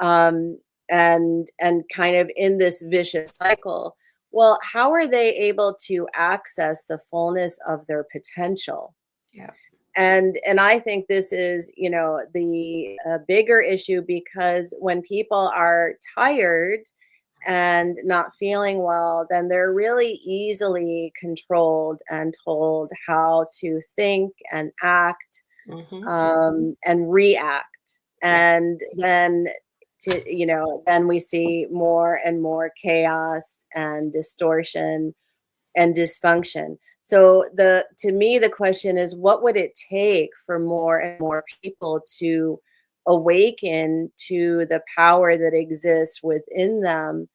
Um, and kind of in this vicious cycle. Well, how are they able to access the fullness of their potential? Yeah. And I think this is, the bigger issue, because when people are tired and not feeling well, then they're really easily controlled and told how to think and act, Mm-hmm. and react. Yeah. And then we see more and more chaos and distortion and dysfunction. So to me, the question is, what would it take for more and more people to awaken to the power that exists within them,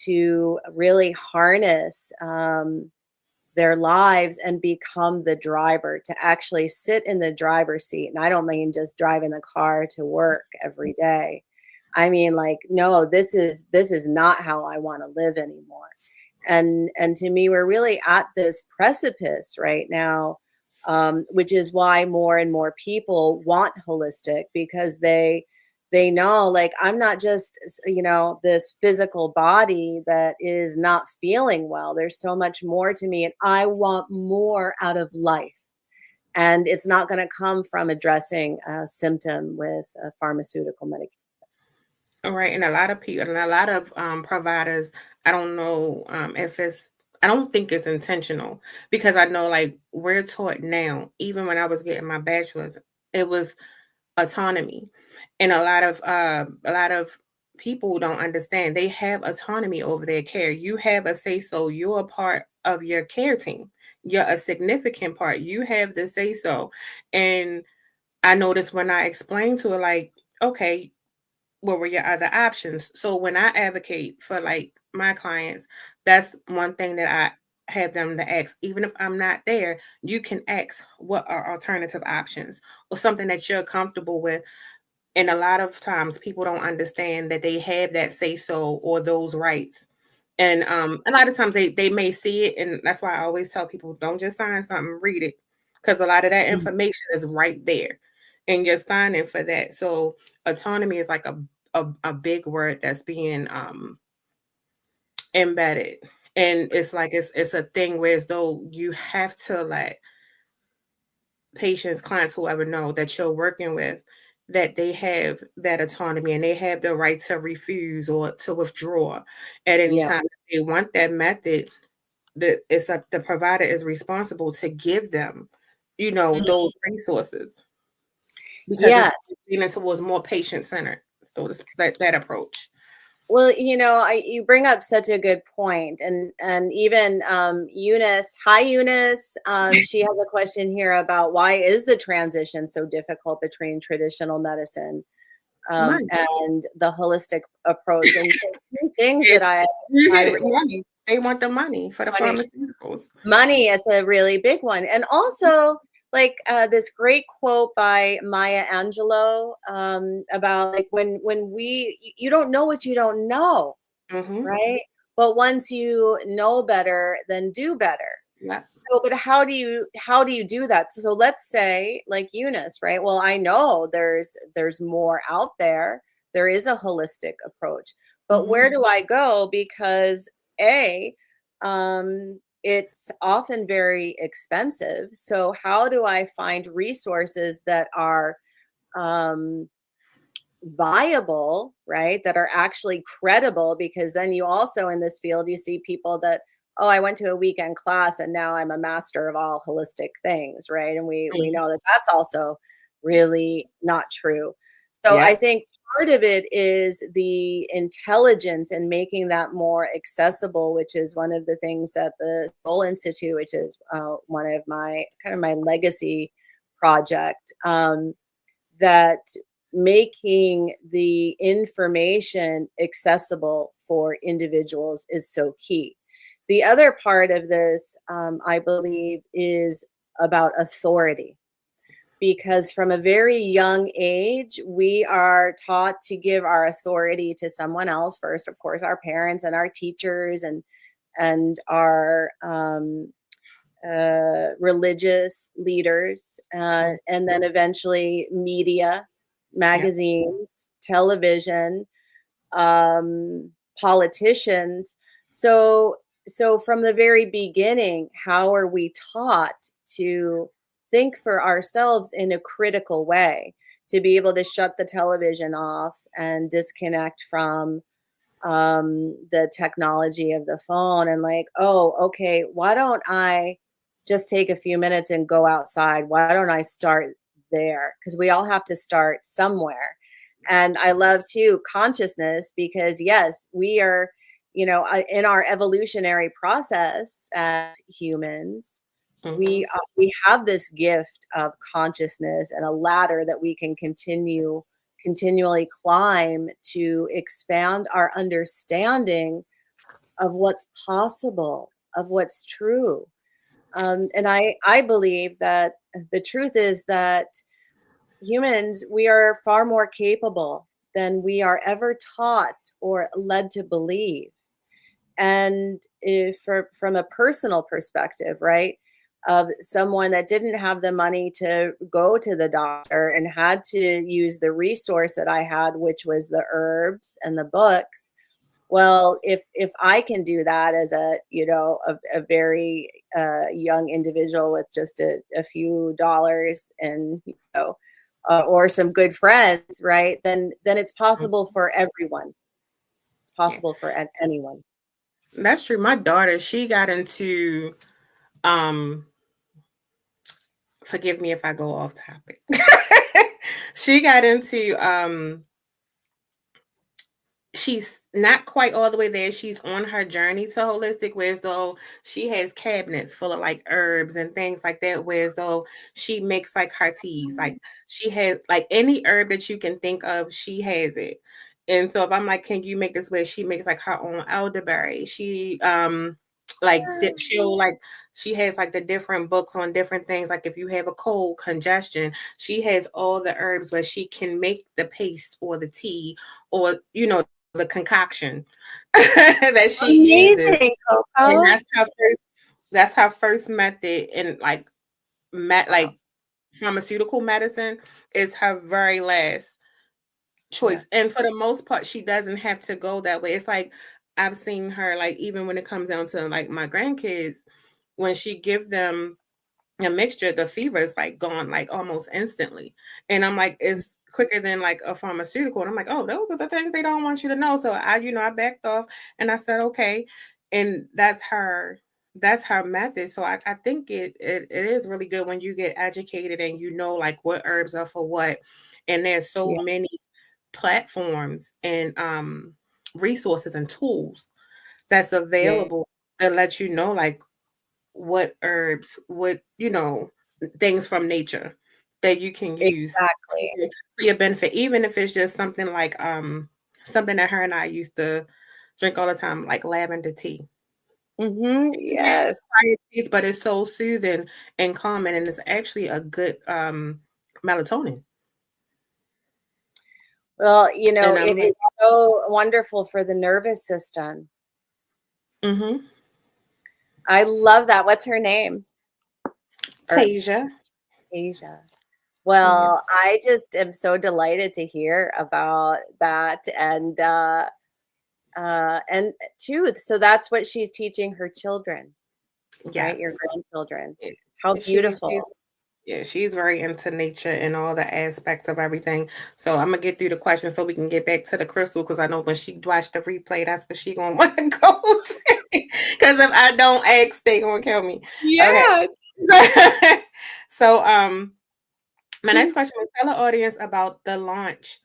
to really harness their lives and become the driver, to actually sit in the driver's seat. And I don't mean just driving the car to work every day. I mean, like, no, this is not how I want to live anymore. And to me, we're really at this precipice right now, which is why more and more people want holistic, because they know, like, I'm not just, this physical body that is not feeling well. There's so much more to me, and I want more out of life. And it's not going to come from addressing a symptom with a pharmaceutical medication. All right, and a lot of people and a lot of providers, I don't know if it's, I don't think it's intentional, because I know, like, we're taught now, even when I was getting my bachelor's, it was autonomy. And a lot of people don't understand they have autonomy over their care. You have a say so. You're a part of your care team. You're a significant part. You have the say so. And I noticed when I explained to her, like, okay, what were your other options? So when I advocate for, like, my clients, that's one thing that I have them to ask. Even if I'm not there, you can ask what are alternative options or something that you're comfortable with. And a lot of times people don't understand that they have that say so or those rights. And a lot of times they may see it, and that's why I always tell people, don't just sign something, read it, because a lot of that Mm. information is right there, and you're signing for that. So autonomy is like a big word that's being embedded, and it's like it's a thing where, as though you have to let patients, clients, whoever, know that you're working with, that they have that autonomy and they have the right to refuse or to withdraw at any Yeah. time. If they want that method, the provider is responsible to give them, Mhm. those resources, because it's Yes. leaning towards more patient centered. So that approach. Well, you bring up such a good point, and even Eunice, hi Eunice, she has a question here about why is the transition so difficult between traditional medicine Money. and the holistic approach. And so two things that It, you I hit really it, money. They want the money for the money pharmaceuticals. money is a really big one, and also like this great quote by Maya Angelou about like when you don't know what you don't know, Hmm. right? But once you know better, then do better. Yeah. So, but how do you do that? So let's say like Eunice, right? Well, I know there's more out there. There is a holistic approach. But Hmm. where do I go? Because A, it's often very expensive. So how do I find resources that are um viable, right? That are actually credible, because then you also in this field you see people that, oh, I went to a weekend class and now I'm a master of all holistic things, right? And we know that that's also really not true. So I Yeah. think part of it is the intelligence and making that more accessible, which is one of the things that the Soul Institute, which is one of my kind of my legacy project, that making the information accessible for individuals is so key. The other part of this, I believe, is about authority, because from a very young age, we are taught to give our authority to someone else first, of course, our parents and our teachers and our religious leaders, and then eventually media, Yeah. magazines, television, politicians. So, so from the very beginning, how are we taught to think for ourselves in a critical way, to be able to shut the television off and disconnect from the technology of the phone, and like, oh, okay, why don't I just take a few minutes and go outside? Why don't I start there? Because we all have to start somewhere. And I love too consciousness, because yes, we are, in our evolutionary process as humans, Hmm. we have this gift of consciousness and a ladder that we can continually climb to expand our understanding of what's possible, of what's true. And I believe that the truth is that humans, we are far more capable than we are ever taught or led to believe. And if from a personal perspective, right, of someone that didn't have the money to go to the doctor and had to use the resource that I had, which was the herbs and the books. Well, if I can do that as a, a very young individual with just a few dollars and, or some good friends, right? Then it's possible for everyone. It's Yeah, possible for anyone. that's true. My daughter, she got into um forgive me if I go off topic. She got into she's not quite all the way there. She's on her journey to holistic, whereas though she has cabinets full of like herbs and things like that, whereas though she makes like her teas. Like she has like any herb that you can think of, she has it. And so if I'm like, can you make this where she makes like her own elderberry? She she'll like she has like the different books on different things. Like if you have a cold, congestion, she has all the herbs where she can make the paste or the tea or the concoction that she uses. Amazing, And Coco. that's her first method in like pharmaceutical medicine is her very last Yeah. choice. And for the most part, she doesn't have to go that way. It's like I've seen her like even when it comes down to like my grandkids, when she give them a mixture, the fever is like gone like almost instantly. And I'm like, it's quicker than like a pharmaceutical. And I'm like, oh, those are the things they don't want you to know. So I backed off and I said, okay. And that's her method. So I think it is really good when you get educated and you know like what herbs are for what. And there's so Yeah. many platforms and resources and tools that's Yeah. available that let you know like what herbs, things from nature that you can use Exactly. for your benefit, even if it's just something like something that her and I used to drink all the time, like lavender tea. It has Yes. quiet taste, but it's so soothing and calming, and it's actually a good melatonin. Well, And I'm it like, is so wonderful for the nervous system. mm-hmm. I love that. What's her name? Or Tasia. Asia. Yeah. Well, I just am so delighted to hear about that and too, so that's what she's teaching her children, right? Yes. Your grandchildren. It- How she's beautiful. Yeah, she's very into nature and all the aspects of everything. So I'm gonna get through the questions so we can get back to the crystal because I know when she watched the replay, that's what she gonna want to go. Because if I don't ask, they gonna kill me. Okay. Yeah. So my next question was tell the audience about the launch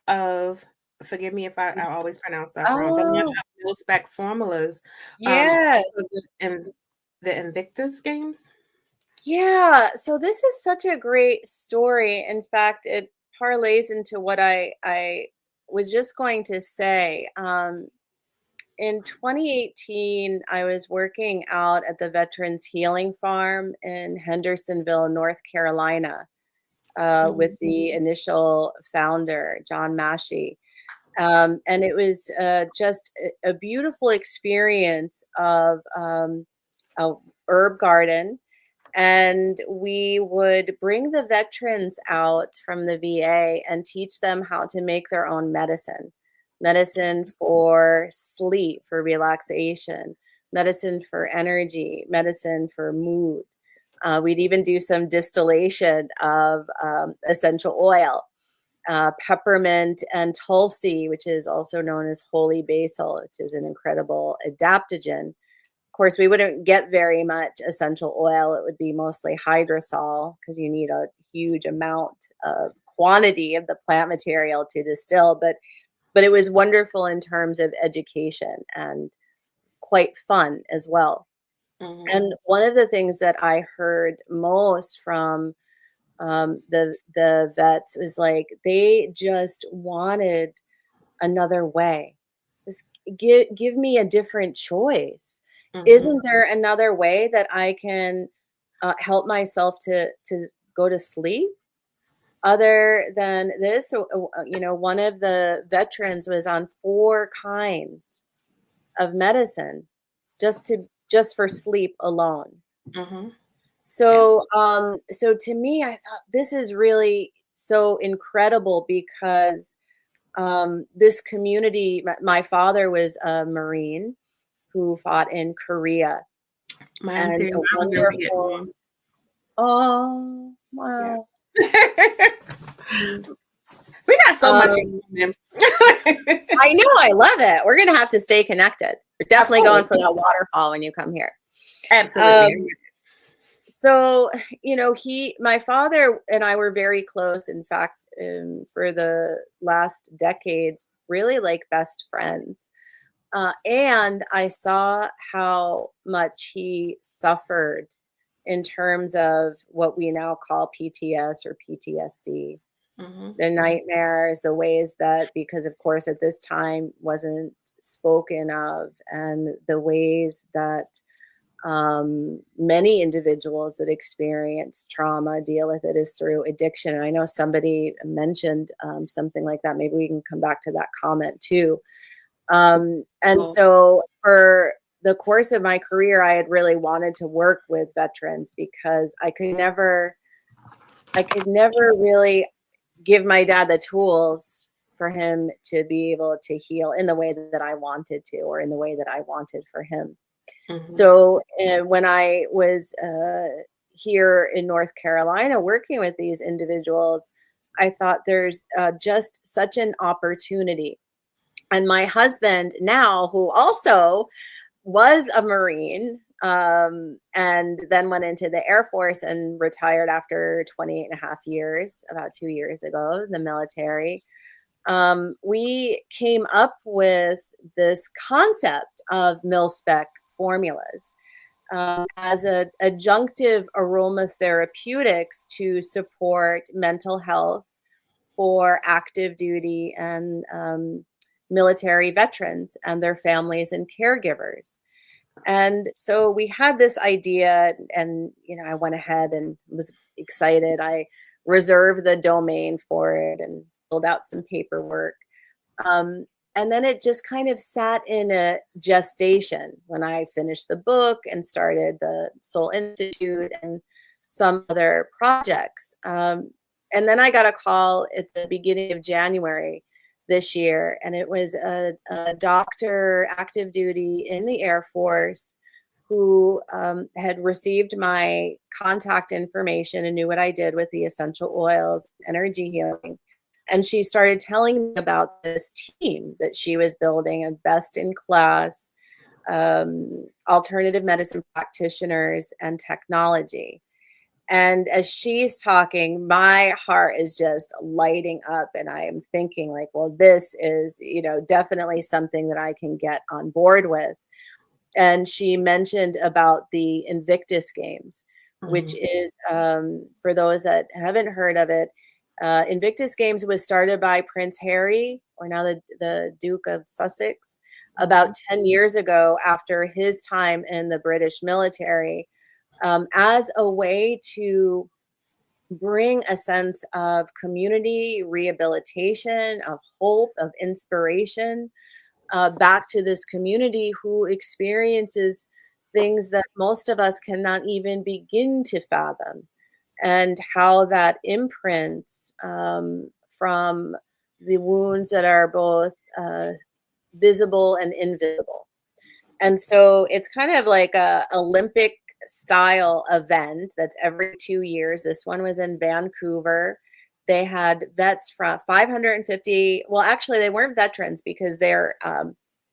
of forgive me if I always pronounce stuff wrong. The launch Oh, of Mil Spec formulas. yes. Was it in the Invictus games. Yeah, so this is such a great story. In fact, it parlays into what I was just going to say. In 2018, I was working out at the Veterans Healing Farm in Hendersonville, North Carolina, with Mhm. the initial founder, John Massey. And it was just a beautiful experience of a herb garden, and we would bring the veterans out from the VA and teach them how to make their own medicine for sleep, for relaxation, medicine for energy, medicine for mood. We'd even do some distillation of essential oil, peppermint and tulsi, which is also known as holy basil, which is an incredible adaptogen. Of course, we wouldn't get very much essential oil. It would be mostly hydrosol because you need a huge amount of quantity of the plant material to distill. But it was wonderful in terms of education and quite fun as well. Mhm. And one of the things that I heard most from the vets was like they just wanted another way. This give me a different choice. Mhm. Isn't there another way that I can help myself to go to sleep other than this? So, one of the veterans was on 4 kinds of medicine just for sleep alone. Mhm. Yeah. So to me, I thought this is really so incredible because this community, my father was a Marine who fought in Korea, Mine and too. a I was in wonderful. Vietnam. Oh, Yeah. wow. We got so much in Um, common. I know, I love it. We're gonna have to stay connected. We're Of definitely going course. for that waterfall when you come here. Absolutely. Um, so, my father and I were very close. In fact, for the last decades, really like best friends. And I saw how much he suffered in terms of what we now call PTS or PTSD, Mhm. the nightmares, the ways that, because of course at this time wasn't spoken of, and the ways that many individuals that experience trauma deal with it is through addiction. And I know somebody mentioned something like that. Maybe we can come back to that comment too. And Oh. so for the course of my career, I had really wanted to work with veterans because I could never really give my dad the tools for him to be able to heal in the ways that I wanted to, or in the way that I wanted for him. Mhm. So when I was here in North Carolina working with these individuals, I thought there's just such an opportunity. And my husband now, who also was a Marine, and then went into the Air Force and retired after 28 and a half years, about 2 years ago, the military. We came up with this concept of mil-spec formulas as adjunctive aromatherapeutics to support mental health for active duty and military veterans and their families and caregivers. And so we had this idea, and I went ahead and was excited. I reserved the domain for it and filled out some paperwork. Um, and then it just kind of sat in a gestation when I finished the book and started the Soul Institute and some other projects. And then I got a call at the beginning of January this year, and it was a doctor, active duty in the Air Force, who had received my contact information and knew what I did with the essential oils, energy healing. And she started telling me about this team that she was building of best in class alternative medicine practitioners and technology. And as she's talking, my heart is just lighting up. And I am thinking, like, well, this is, definitely something that I can get on board with. And she mentioned about the Invictus Games, which Mhm. is, for those that haven't heard of it, Invictus Games was started by Prince Harry, or now the Duke of Sussex, about Mhm. 10 years ago after his time in the British military, as a way to bring a sense of community rehabilitation, of hope, of inspiration back to this community who experiences things that most of us cannot even begin to fathom, and how that imprints from the wounds that are both visible and invisible. And so it's kind of like a Olympic style event that's every 2 years. This one was in Vancouver. They had vets from 550. Well, actually, they weren't veterans because they're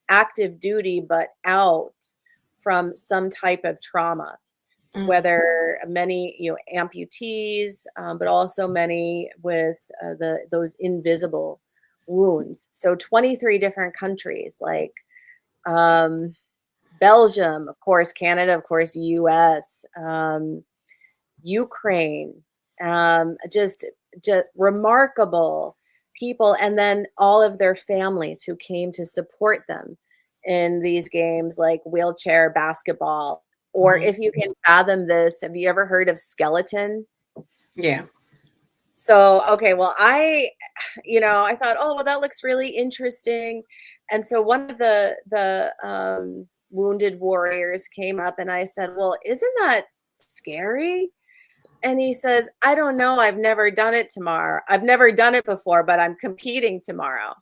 active duty, but out from some type of trauma, Mm. whether many, amputees, but also many with those invisible wounds. So 23 different countries, like um, Belgium, of course, Canada, of course, US, Ukraine, just remarkable people, and then all of their families who came to support them in these games like wheelchair basketball, or Mhm. if you can fathom this, have you ever heard of skeleton? Yeah. So, okay, well, I thought, oh, well, that looks really interesting. And so one of the wounded warriors came up and I said, well, isn't that scary? And he says, I don't know. I've never done it tomorrow. I've never done it before, but I'm competing tomorrow.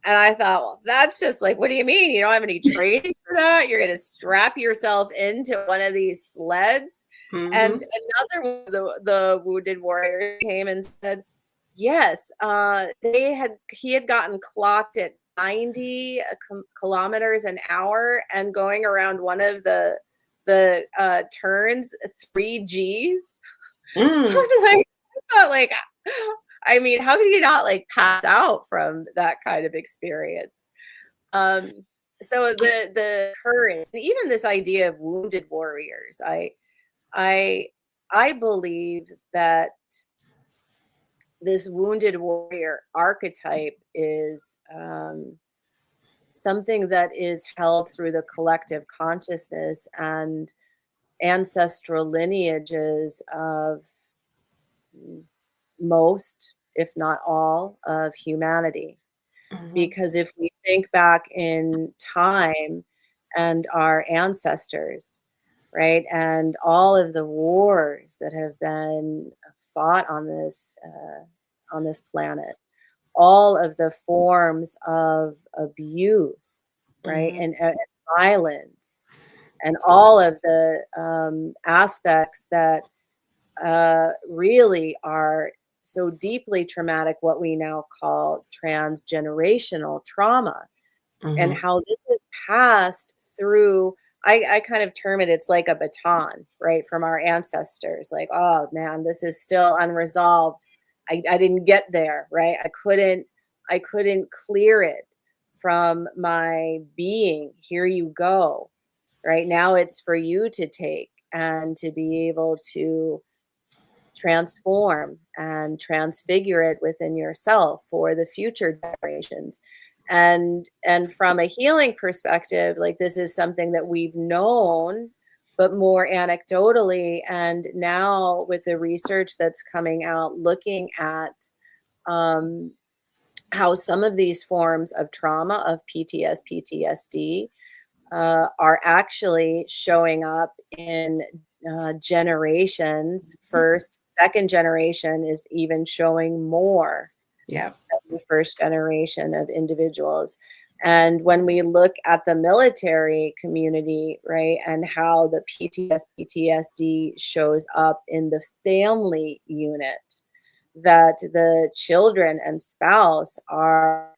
And I thought, well, that's just like, what do you mean? You don't have any training for that? You're going to strap yourself into one of these sleds? And Mhm. another one of the wounded warrior came and said, yes, he had gotten clocked at 90 kilometers an hour and going around one of the turns 3 Gs. Mm. I'm like, I thought, like, I mean, how could you not like pass out from that kind of experience? Um, so the courage, and even this idea of wounded warriors, I I believe that this wounded warrior archetype is something that is held through the collective consciousness and ancestral lineages of most, if not all, of humanity. Mhm. Because if we think back in time and our ancestors, right, and all of the wars that have been fought on this planet, all of the forms of abuse, right, Mhm. and violence, and all of the aspects that really are so deeply traumatic, what we now call transgenerational trauma, and Mhm. how this is passed through. I kind of term it, it's like a baton, right, from our ancestors. Like, oh man, this is still unresolved. I didn't get there, right? I couldn't clear it from my being. Here you go. Right now it's for you to take and to be able to transform and transfigure it within yourself for the future generations. And from a healing perspective, like, this is something that we've known but more anecdotally, and now with the research that's coming out looking at um, how some of these forms of trauma, of PTSD, are actually showing up in generations. First, second generation is even showing more Yeah. than the first generation of individuals. And when we look at the military community, right, and how the PTSD shows up in the family unit, that the children and spouse are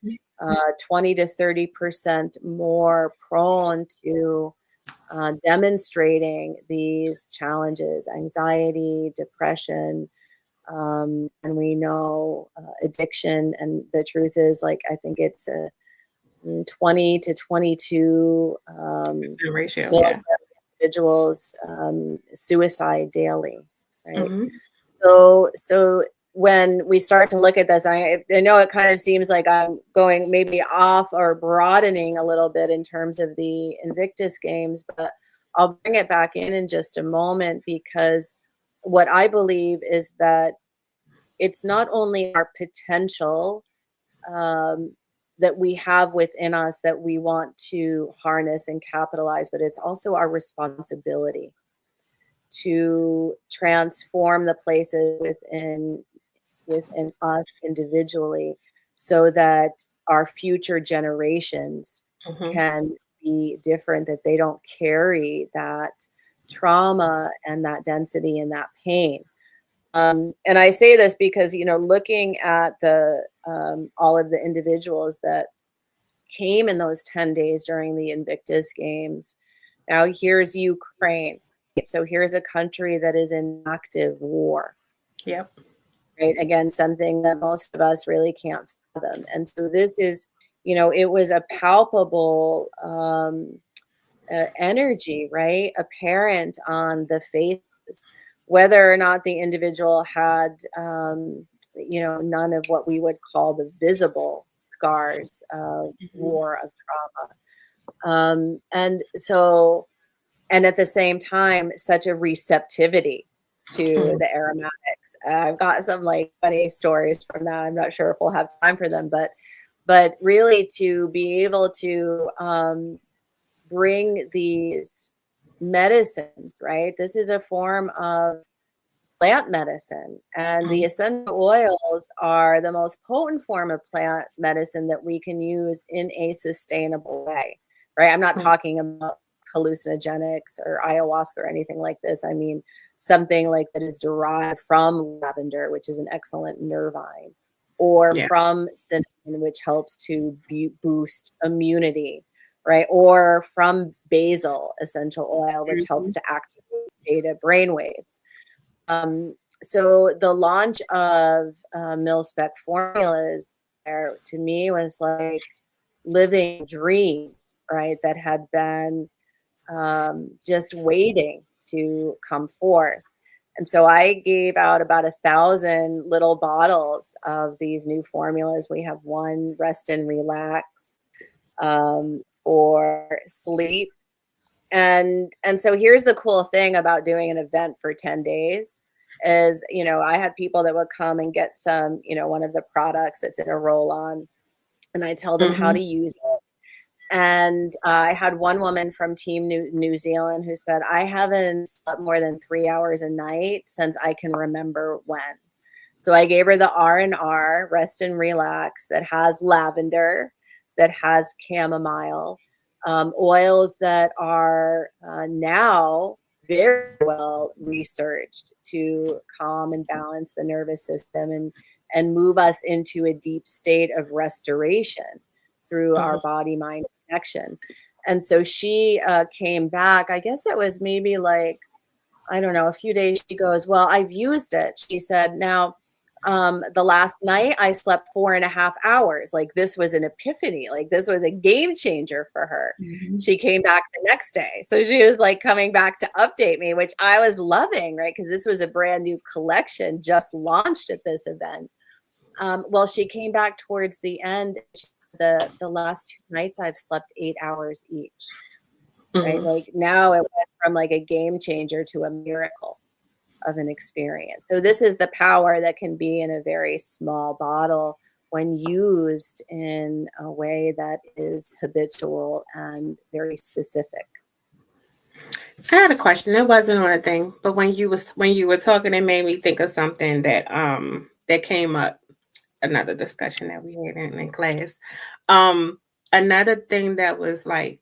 20 to 30% more prone to demonstrating these challenges, anxiety, depression, and we know addiction. And the truth is, like, I think it's a 20 to 22 Percent ratio. military Yeah. individuals suicide daily, right? Mhm. So when we start to look at this, I know it kind of seems like I'm going maybe off or broadening a little bit in terms of the Invictus games, but I'll bring it back in just a moment, because what I believe is that it's not only our potential um, that we have within us that we want to harness and capitalize, but it's also our responsibility to transform the places within us individually, so that our future generations Mhm. can be different, that they don't carry that trauma and that density and that pain. And I say this because, looking at the all of the individuals that came in those 10 days during the Invictus Games. Now here's Ukraine. So here's a country that is in active war, Yep. right? Again, something that most of us really can't fathom. And so this is, it was a palpable energy, right? Apparent on the faces, whether or not the individual had, none of what we would call the visible scars of Mhm. war, of trauma. And so, and at the same time, such a receptivity to Mhm. the aromatics. I've got some like funny stories from that. I'm not sure if we'll have time for them, but really to be able to bring these medicines, right? This is a form of plant medicine, and the Mhm. essential oils are the most potent form of plant medicine that we can use in a sustainable way, right? I'm not Mhm. talking about hallucinogenics or ayahuasca or anything like this. I mean something like that is derived from lavender, which is an excellent nervine, or Yeah. from cinnamon, which helps to boost immunity, right? Or from basil essential oil, which helps Mhm. to activate beta brainwaves. Um, so the launch of mil-spec formulas there to me was like living dream, right? That had been just waiting to come forth. And so I gave out about 1,000 little bottles of these new formulas. We have one rest and relax for sleep. And so here's the cool thing about doing an event for 10 days is, I had people that would come and get some, one of the products that's in a roll on, and I tell them how to Mhm. use it. And I had one woman from Team New Zealand who said, I haven't slept more than 3 hours a night since I can remember when. So I gave her the R&R, rest and relax, that has lavender, that has chamomile, oils that are now very well researched to calm and balance the nervous system and move us into a deep state of restoration through our Mhm. body mind connection. And so she came back, I guess it was maybe like, I don't know, a few days. She goes, well, I've used it. She said, now, the last night I slept 4.5 hours. Like this was an epiphany. Like this was a game changer for her. Mhm. She came back the next day. So she was like coming back to update me, which I was loving, right? Because this was a brand new collection just launched at this event. Well, she came back towards the end. The last 2 nights I've slept 8 hours each, right? Mhm. Like now it went from like a game changer to a miracle of an experience. So this is the power that can be in a very small bottle when used in a way that is habitual and very specific. I had a question. It wasn't on a thing, but when you were talking, it made me think of something that came up. Another discussion that we had in class. Um, Another thing that was like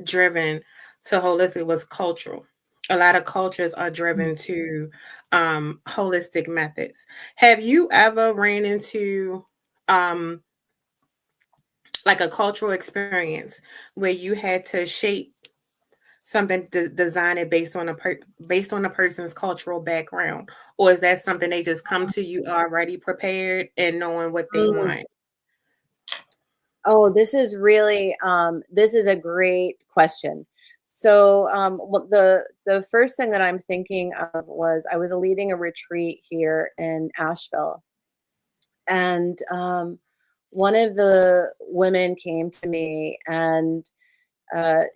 driven to holistic was cultural. A lot of cultures are driven to holistic methods. Have you ever ran into um, like a cultural experience where you had to shape something, design it based on a person's cultural background, or is that something they just come to you already prepared and knowing what they Mm. want? Oh, this is a great question. So, the first thing that I'm thinking of was I was leading a retreat here in Asheville, and one of the women came to me, and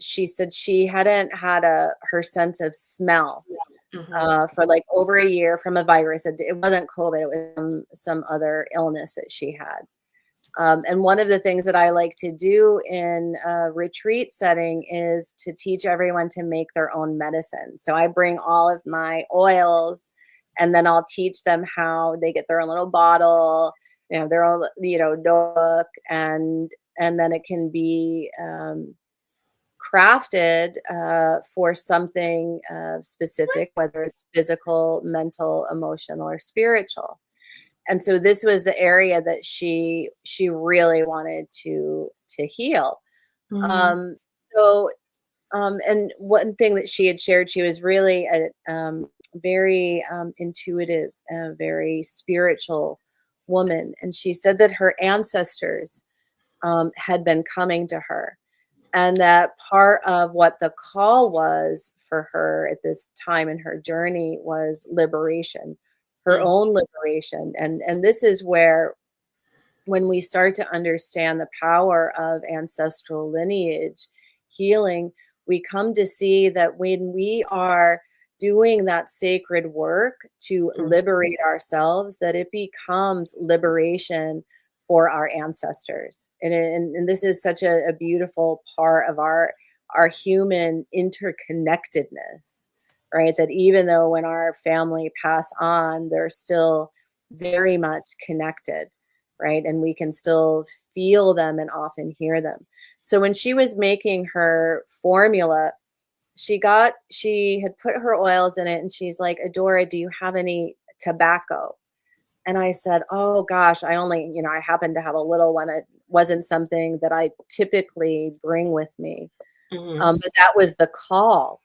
she said she hadn't had her sense of smell Mhm. for like over a year from a virus. It wasn't COVID; it was some other illness that she had. And one of the things that I like to do in a retreat setting is to teach everyone to make their own medicine. So I bring all of my oils, and then I'll teach them how they get their own little bottle, their own, notebook, and then it can be crafted for something specific, whether it's physical, mental, emotional, or spiritual. And so this was the area that she really wanted to heal. Mhm. Um, so and one thing that she had shared, she was really a very intuitive, very spiritual woman, and she said that her ancestors had been coming to her, and that part of what the call was for her at this time in her journey was liberation, her Mhm. own liberation. And this is where when we start to understand the power of ancestral lineage healing, we come to see that when we are doing that sacred work to Mm. liberate ourselves, that it becomes liberation for our ancestors. And this is such a beautiful part of our human interconnectedness, right? That even though when our family pass on, they're still very much connected, right? And we can still feel them and often hear them. So when she was making her formula, she had put her oils in it and she's like, Adora, do you have any tobacco? And I said, oh gosh, I only, I happen to have a little one. It wasn't something that I typically bring with me. Mhm. But that was the call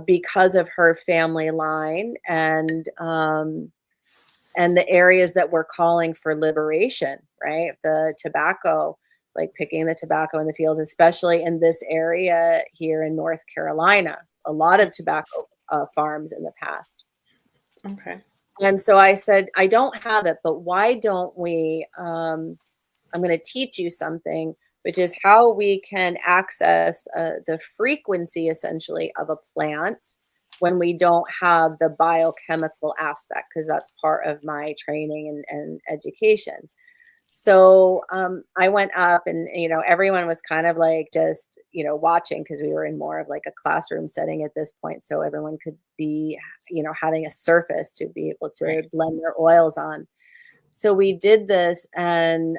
because of her family line and the areas that we're calling for liberation, right? The tobacco, like picking the tobacco in the fields, especially in this area here in North Carolina, a lot of tobacco farms in the past. Okay. And so I said, I don't have it, but why don't we? I'm going to teach you something, which is how we can access the frequency essentially of a plant when we don't have the biochemical aspect, because that's part of my training and education. So I went up and, everyone was kind of like just, watching because we were in more of like a classroom setting at this point. So everyone could be, having a surface to be able to Right. blend their oils on. So we did this, and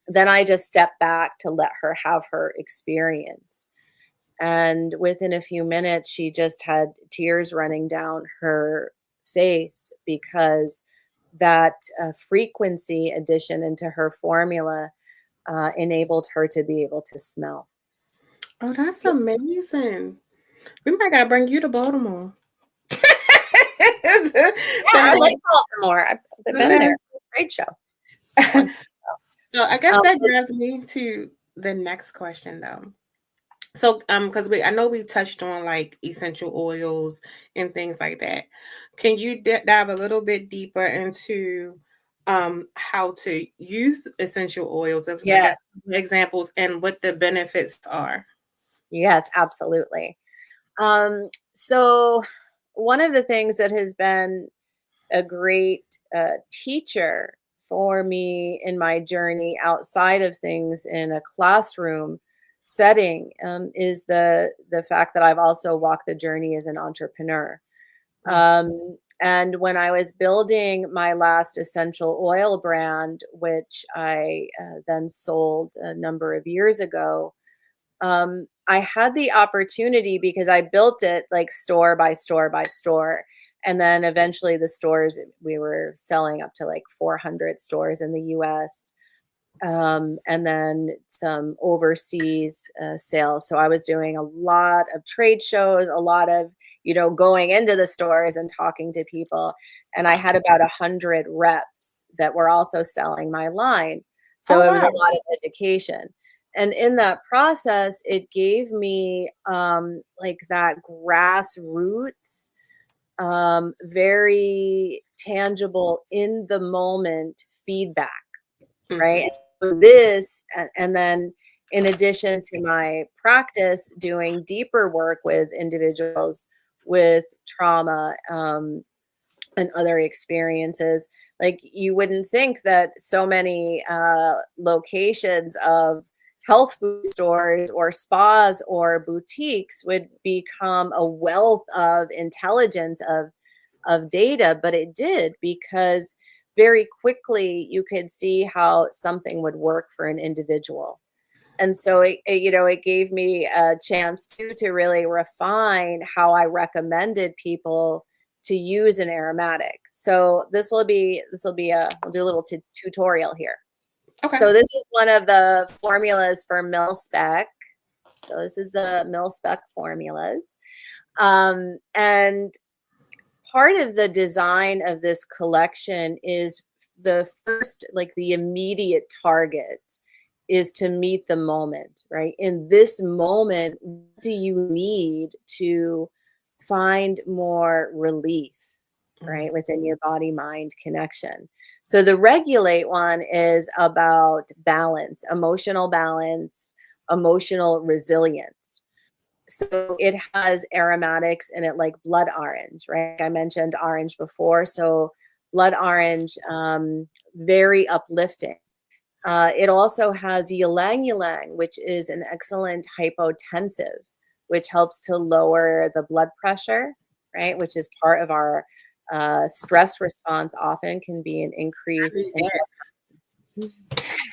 then I just stepped back to let her have her experience. And within a few minutes, she just had tears running down her face because that frequency addition into her formula enabled her to be able to smell. Oh, that's amazing. We might gotta bring you to Baltimore. Yeah, I like Baltimore. I've been there. Great show. Once. So I guess Um, that drives me to the next question though. So because I know we touched on like essential oils and things like that. Can you dive a little bit deeper into how to use essential oils, if I yes, guess examples, and what the benefits are? yes, absolutely. So one of the things that has been a great teacher for me in my journey outside of things in a classroom setting is the fact that I've also walked the journey as an entrepreneur. Mm. And when I was building my last essential oil brand, which I then sold a number of years ago, I had the opportunity because I built it like store by store by store. And then eventually the stores, we were selling up to like 400 stores in the US, and then some overseas sales. So I was doing a lot of trade shows, a lot of, going into the stores and talking to people. And I had about 100 reps that were also selling my line. So Oh it was a wow. lot of education. And in that process, it gave me like that grassroots, very tangible, in the moment feedback, right? Mhm. So this, and then in addition to my practice, doing deeper work with individuals with trauma and other experiences, like you wouldn't think that so many locations of health food stores or spas or boutiques would become a wealth of intelligence of data, but it did, because very quickly you could see how something would work for an individual. And so it gave me a chance to really refine how I recommended people to use an aromatic. So we'll do a little tutorial here. Okay. So this is one of the formulas for mil spec. So this is the mil spec formulas. And part of the design of this collection is the first, like the immediate target is to meet the moment, right? In this moment, what do you need to find more relief? right, within your body-mind connection. So the regulate one is about balance, emotional resilience. So it has aromatics in it like blood orange, right? I mentioned orange before. So blood orange, very uplifting. It also has ylang ylang, which is an excellent hypotensive, which helps to lower the blood pressure, right? Which is part of our stress response. Often can be an increase in.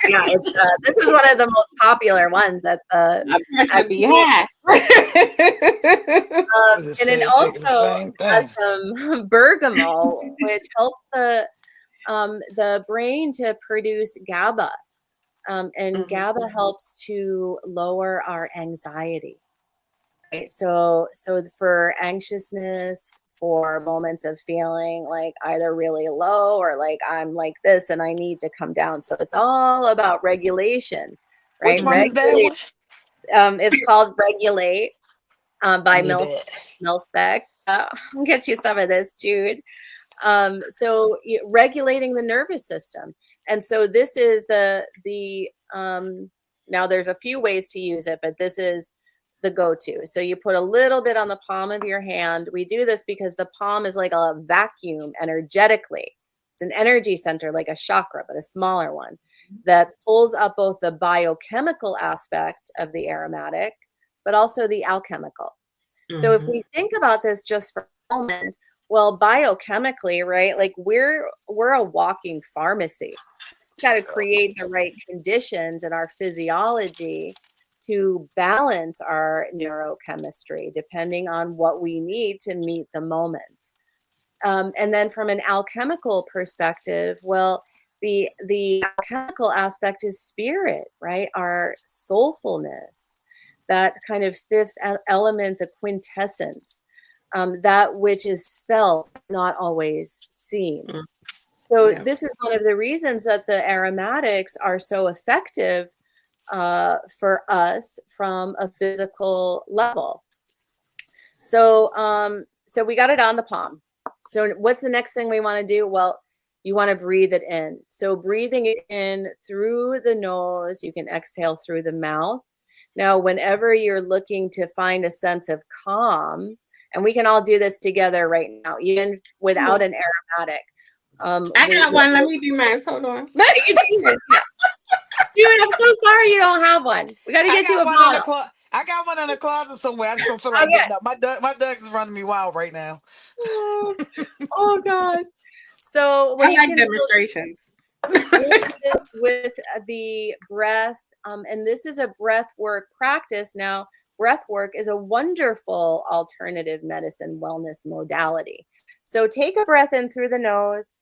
Yeah, it's this is one of the most popular ones at the My pressure at be high. It and it says thinking the also same has thing. some bergamot, which helps the brain to produce GABA, and Mhm. GABA helps to lower our anxiety. Right? So for anxiousness, for moments of feeling like either really low or like I'm like this and I need to come down. So it's all about regulation, Which right? one is that Regulate. one? It's called Regulate I by need that. Milspec. I'll get you some of this, Jude. Regulating the nervous system, and so this is the now there's a few ways to use it, but this is the go-to. So you put a little bit on the palm of your hand. We do this because the palm is like a vacuum energetically. It's an energy center, like a chakra, but a smaller one that pulls up both the biochemical aspect of the aromatic, but also the alchemical. So if Mhm. we think about this just for a moment, well, biochemically, right? Like we're a walking pharmacy. We've got to create the right conditions in our physiology to balance our neurochemistry, depending on what we need to meet the moment. And then from an alchemical perspective, well, the alchemical aspect is spirit, right? Our soulfulness, that kind of fifth element, the quintessence, that which is felt, not always seen. Mm. So Yeah. this is one of the reasons that the aromatics are so effective for us from a physical level. So we got it on the palm. So what's the next thing we want to do? Well, you want to breathe it in. So breathing it in through the nose, you can exhale through the mouth. Now, whenever you're looking to find a sense of calm, and we can all do this together right now, even without an aromatic. I got one. Let me do mine. Hold on. You do this. Yeah. Dude, I'm so sorry you don't have one. We got to I get you got a one in the bottle. closet. I got one in the closet somewhere. I just don't feel like Okay. getting up. My dogs is running me wild right now. Oh, oh gosh. So I what you like can do demonstrations. is with the breath, and this is a breath work practice. Now, breath work is a wonderful alternative medicine wellness modality. So take a breath in through the nose,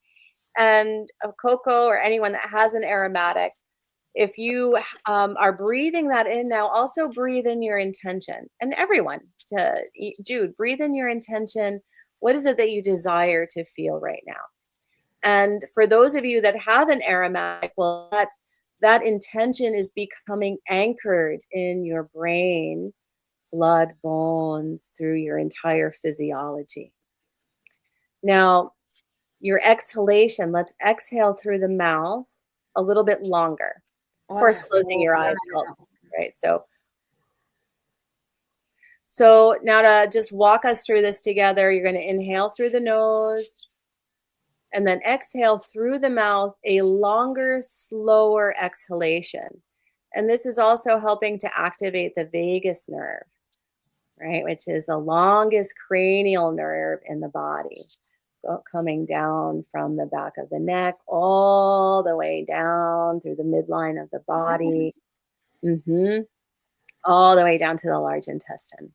and Coco or anyone that has an aromatic, if you are breathing that in now, also breathe in your intention. And everyone, Jude, breathe in your intention. What is it that you desire to feel right now? And for those of you that have an aromatic, well, that intention is becoming anchored in your brain, blood, bones, through your entire physiology. Now, your exhalation, let's exhale through the mouth a little bit longer. Of course, closing your eyes helps, right? So now to just walk us through this together, you're going to inhale through the nose and then exhale through the mouth, a longer, slower exhalation. And this is also helping to activate the vagus nerve, right? Which is the longest cranial nerve in the body, coming down from the back of the neck all the way down through the midline of the body. All the way down to the large intestine.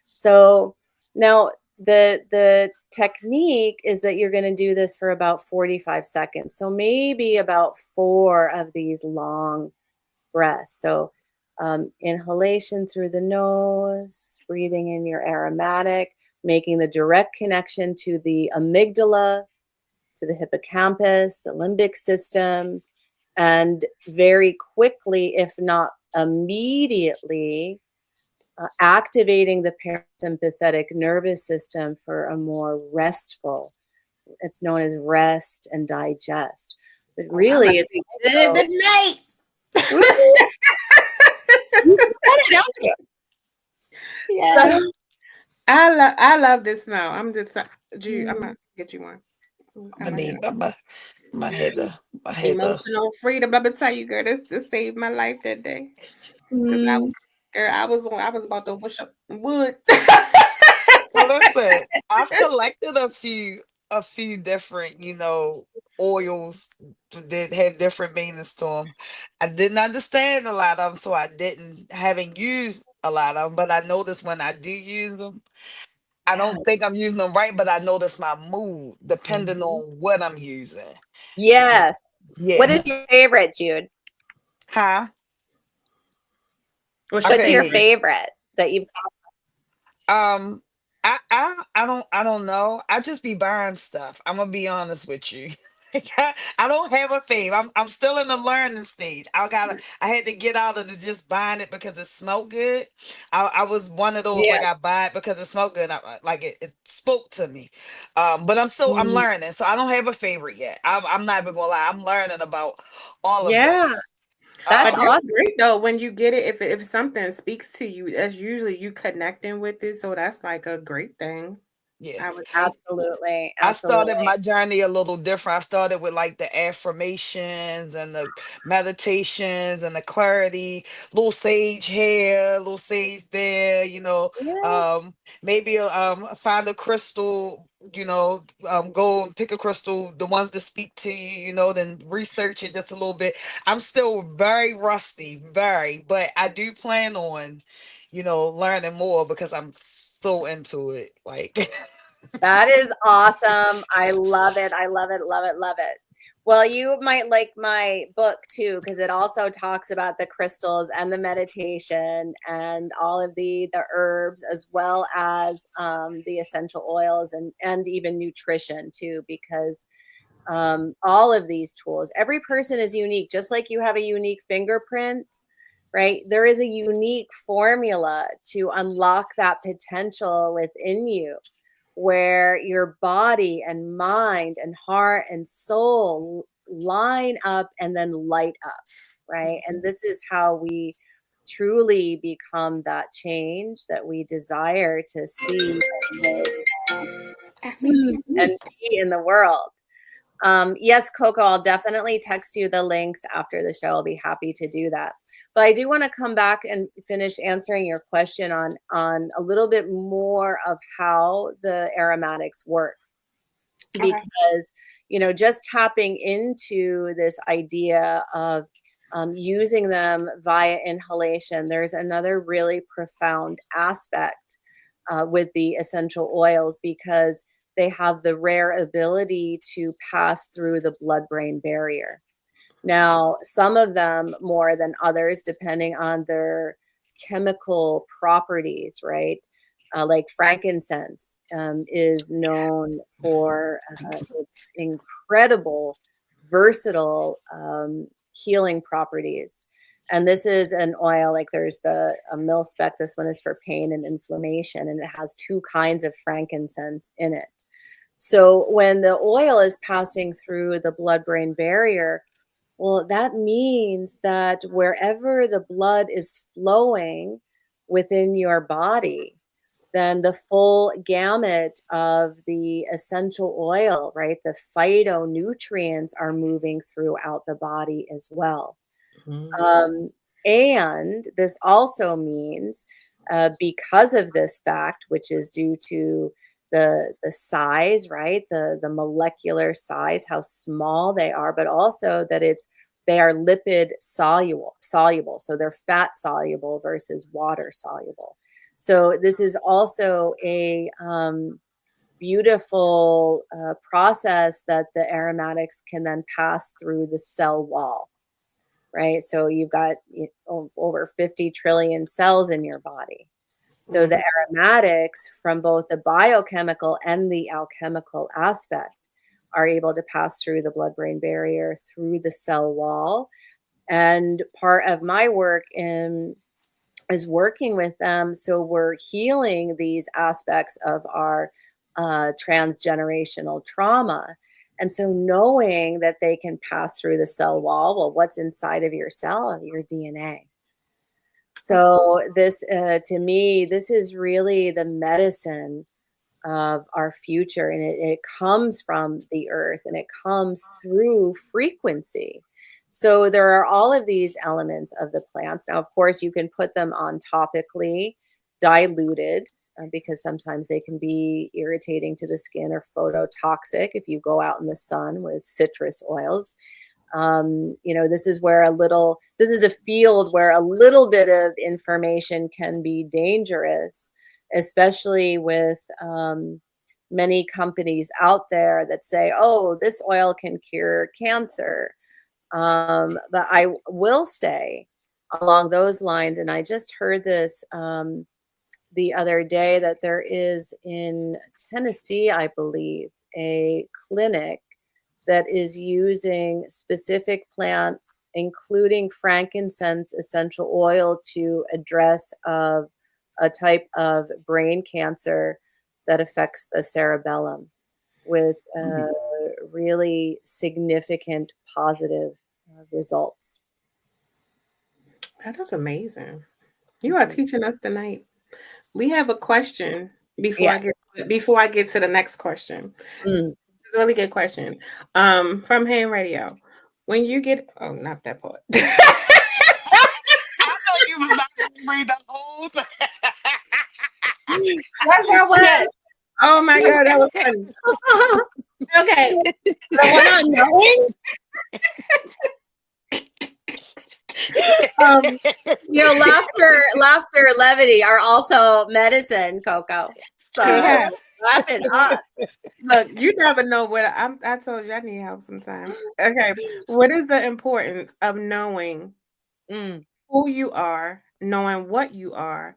So now the technique is that you're going to do this for about 45 seconds. So maybe about 4 of these long breaths. So inhalation through the nose, breathing in your aromatic, making the direct connection to the amygdala, to the hippocampus, the limbic system, and very quickly, if not immediately, activating the parasympathetic nervous system for a more restful it's known as rest and digest. But Oh, I really, must it's be good also tonight. you got it, don't you? Yeah. So, I love this smell. I'm just I'm mm, gonna get you one. I need my header. My header. Emotional freedom. Let me tell you, girl, this saved my life that day. Cause mm, I was about to wish up wood. Well, listen, I've collected a few different, oils that have different meanings to them. I didn't understand a lot of them, so I haven't used a lot of them. But I notice when I do use them, I yeah. don't think I'm using them right, but I notice my mood depending Mhm. on what I'm using. Yeah, Yes. What yeah. is your favorite, Jude? Huh? What's I your What's couldn't your hear you. favorite? favorite that you've Um, I don't know. I just be buying stuff. I'm gonna be honest with you. Like, I don't have a fave. I'm still in the learning stage. I had to get out of the just buying it because it smelled good. I was one of those like Yes. I buy it because it smelled good. Like it spoke to me. But I'm Mm, learning, so I don't have a favorite yet. I'm not even gonna lie. I'm learning about all of yeah, this. that's But Um, that's awesome. great though. When you get it, if something speaks to you, that's usually you connecting with it. So that's like a great thing, yeah. I would think. Absolutely, I started absolutely. my journey a little different. I started with like the affirmations and the meditations and the clarity, little sage here, little sage there, Yes, maybe find a crystal, go and pick a crystal, the ones that speak to you, then research it just a little bit. I'm still very rusty, very, but I do plan on, learning more because I'm so into it. Like that is awesome. I love it. I love it. Love it. Love it. Well, you might like my book too, because it also talks about the crystals and the meditation and all of the herbs, as well as the essential oils and even nutrition too, because all of these tools. Every person is unique, just like you have a unique fingerprint, right? There is a unique formula to unlock that potential within you where your body and mind and heart and soul line up and then light up, right? And Mhm. this is how we truly become that change that we desire to see and live and be in the world. Yes, Coco, I'll definitely text you the links after the show. I'll be happy to do that. But I do want to come back and finish answering your question on a little bit more of how the aromatics work Okay. because just tapping into this idea of using them via inhalation, there's another really profound aspect with the essential oils because they have the rare ability to pass through the blood brain barrier. Now, some of them more than others, depending on their chemical properties, right? Like frankincense is known for its incredible, versatile healing properties. And this is an oil, like there's the mil spec. This one is for pain and inflammation, and it has two kinds of frankincense in it. So when the oil is passing through the blood brain barrier, well, that means that wherever the blood is flowing within your body, then the full gamut of the essential oil, right? The phytonutrients are moving throughout the body as well. Mhm. Um, and this also means, because of this fact, which is due to the size, right, the molecular size, how small they are, but also that they are lipid soluble, so they're fat soluble versus water soluble. So this is also a beautiful process that the aromatics can then pass through the cell wall, right? So you've got over 50 trillion cells in your body. So the Mhm. aromatics from both the biochemical and the alchemical aspect are able to pass through the blood brain barrier, through the cell wall. And part of my work is working with them. So we're healing these aspects of our transgenerational trauma. And so knowing that they can pass through the cell wall, well, what's inside of your cell? Your DNA. Okay. So this, to me, this is really the medicine of our future, and it comes from the earth, and it comes through frequency. So there are all of these elements of the plants. Now, of course, you can put them on topically, diluted, because sometimes they can be irritating to the skin or phototoxic if you go out in the sun with citrus oils. This is where this is a field where a little bit of information can be dangerous, especially with many companies out there that say, oh, this oil can cure cancer. But I will say along those lines, and I just heard this the other day, that there is in Tennessee, I believe, a clinic that is using specific plants, including frankincense essential oil, to address a type of brain cancer that affects the cerebellum with Mhm. really significant positive results. That is amazing. You are Mhm. teaching us tonight. We have a question Yeah. before I get to the next question. Mm. It's a really good question. From Ham Radio. When you get not that part. I know you was not going to read the whole thing. That's not what. Yes. Oh my god, that was funny. Okay. The one on knowing? Um, Laughter, levity are also medicine, Coco. So okay. laugh it up. Look, you never know what I told you I need help sometimes. Okay. What is the importance of knowing Mm. who you are, knowing what you are,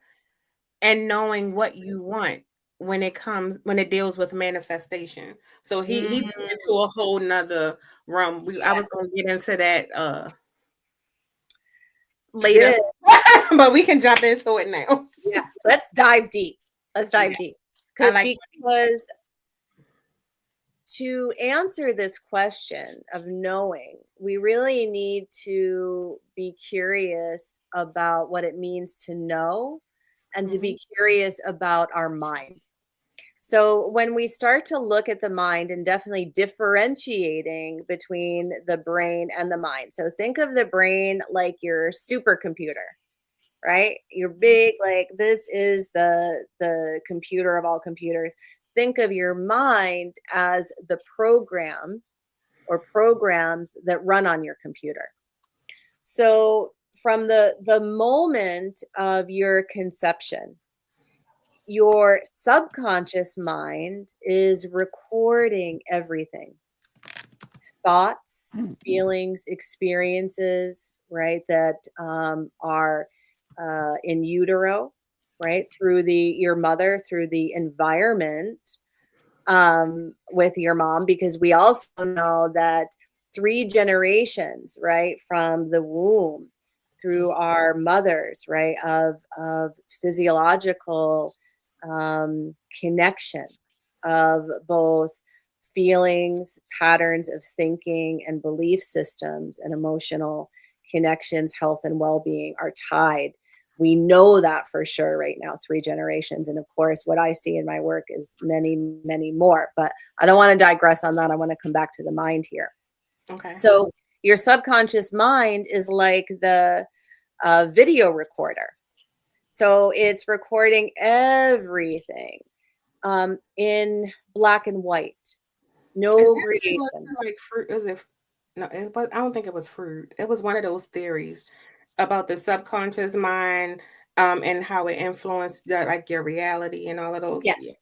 and knowing what you want when it deals with manifestation? So he took it to a whole nother realm. I was Yes. gonna get into that later. This, But we can jump into it now. yeah. Let's dive deep. Let's dive Yeah, deep. I like Because to answer this question of knowing, we really need to be curious about what it means to know, and to Mhm. be curious about our mind. So when we start to look at the mind, and definitely differentiating between the brain and the mind. So think of the brain like your supercomputer, right? Your big, like, this is the computer of all computers. Think of your mind as the program or programs that run on your computer. So from the moment of your conception, your subconscious mind is recording everything: thoughts, feelings, experiences, right? That are in utero, right? Through your mother, through the environment, with your mom, because we also know that 3 generations, right, from the womb through our mothers, right, of physiological connection of both feelings, patterns of thinking, and belief systems, and emotional connections, health and well-being are tied. We know that for sure right now, 3 generations. And of course, what I see in my work is many, many more. But I don't want to digress on that. I want to come back to the mind here. Okay. So your subconscious mind is like the video recorder. So it's recording everything in black and white, Is no that similar gradation. to like fruit? Is it no, I don't think it was fruit. It was one of those theories about the subconscious mind, and how it influenced like your reality and all of those. Yes. Yeah,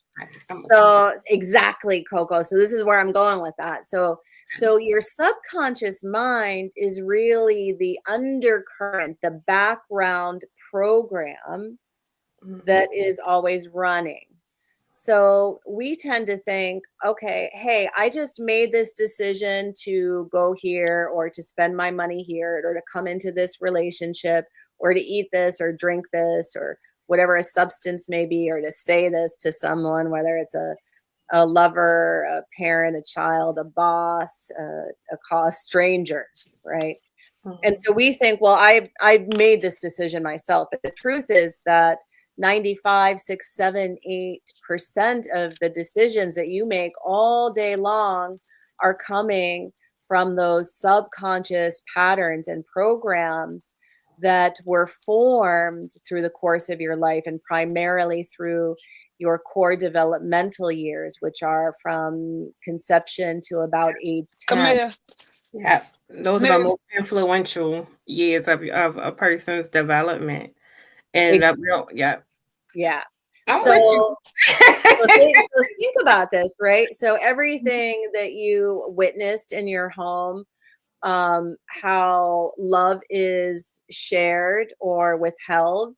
I'm with you. So exactly, Coco. So this is where I'm going with that. So your subconscious mind is really the undercurrent, the background program Mhm. that is always running. So we tend to think, okay, hey, I just made this decision to go here, or to spend my money here, or to come into this relationship, or to eat this or drink this, or whatever a substance may be, or to say this to someone, whether it's a lover, a parent, a child, a boss, a stranger, right? And Mhm. so we think, well, I made this decision myself. But the truth is that 95, 6, 7, 8% of the decisions that you make all day long are coming from those subconscious patterns and programs that were formed through the course of your life and primarily through your core developmental years, which are from conception to about age Come 10. here. Yeah, those are the Nigga. most influential years of a person's development. And yeah, Yeah. I'm with you. So think about this, right? So everything that you witnessed in your home, how love is shared or withheld,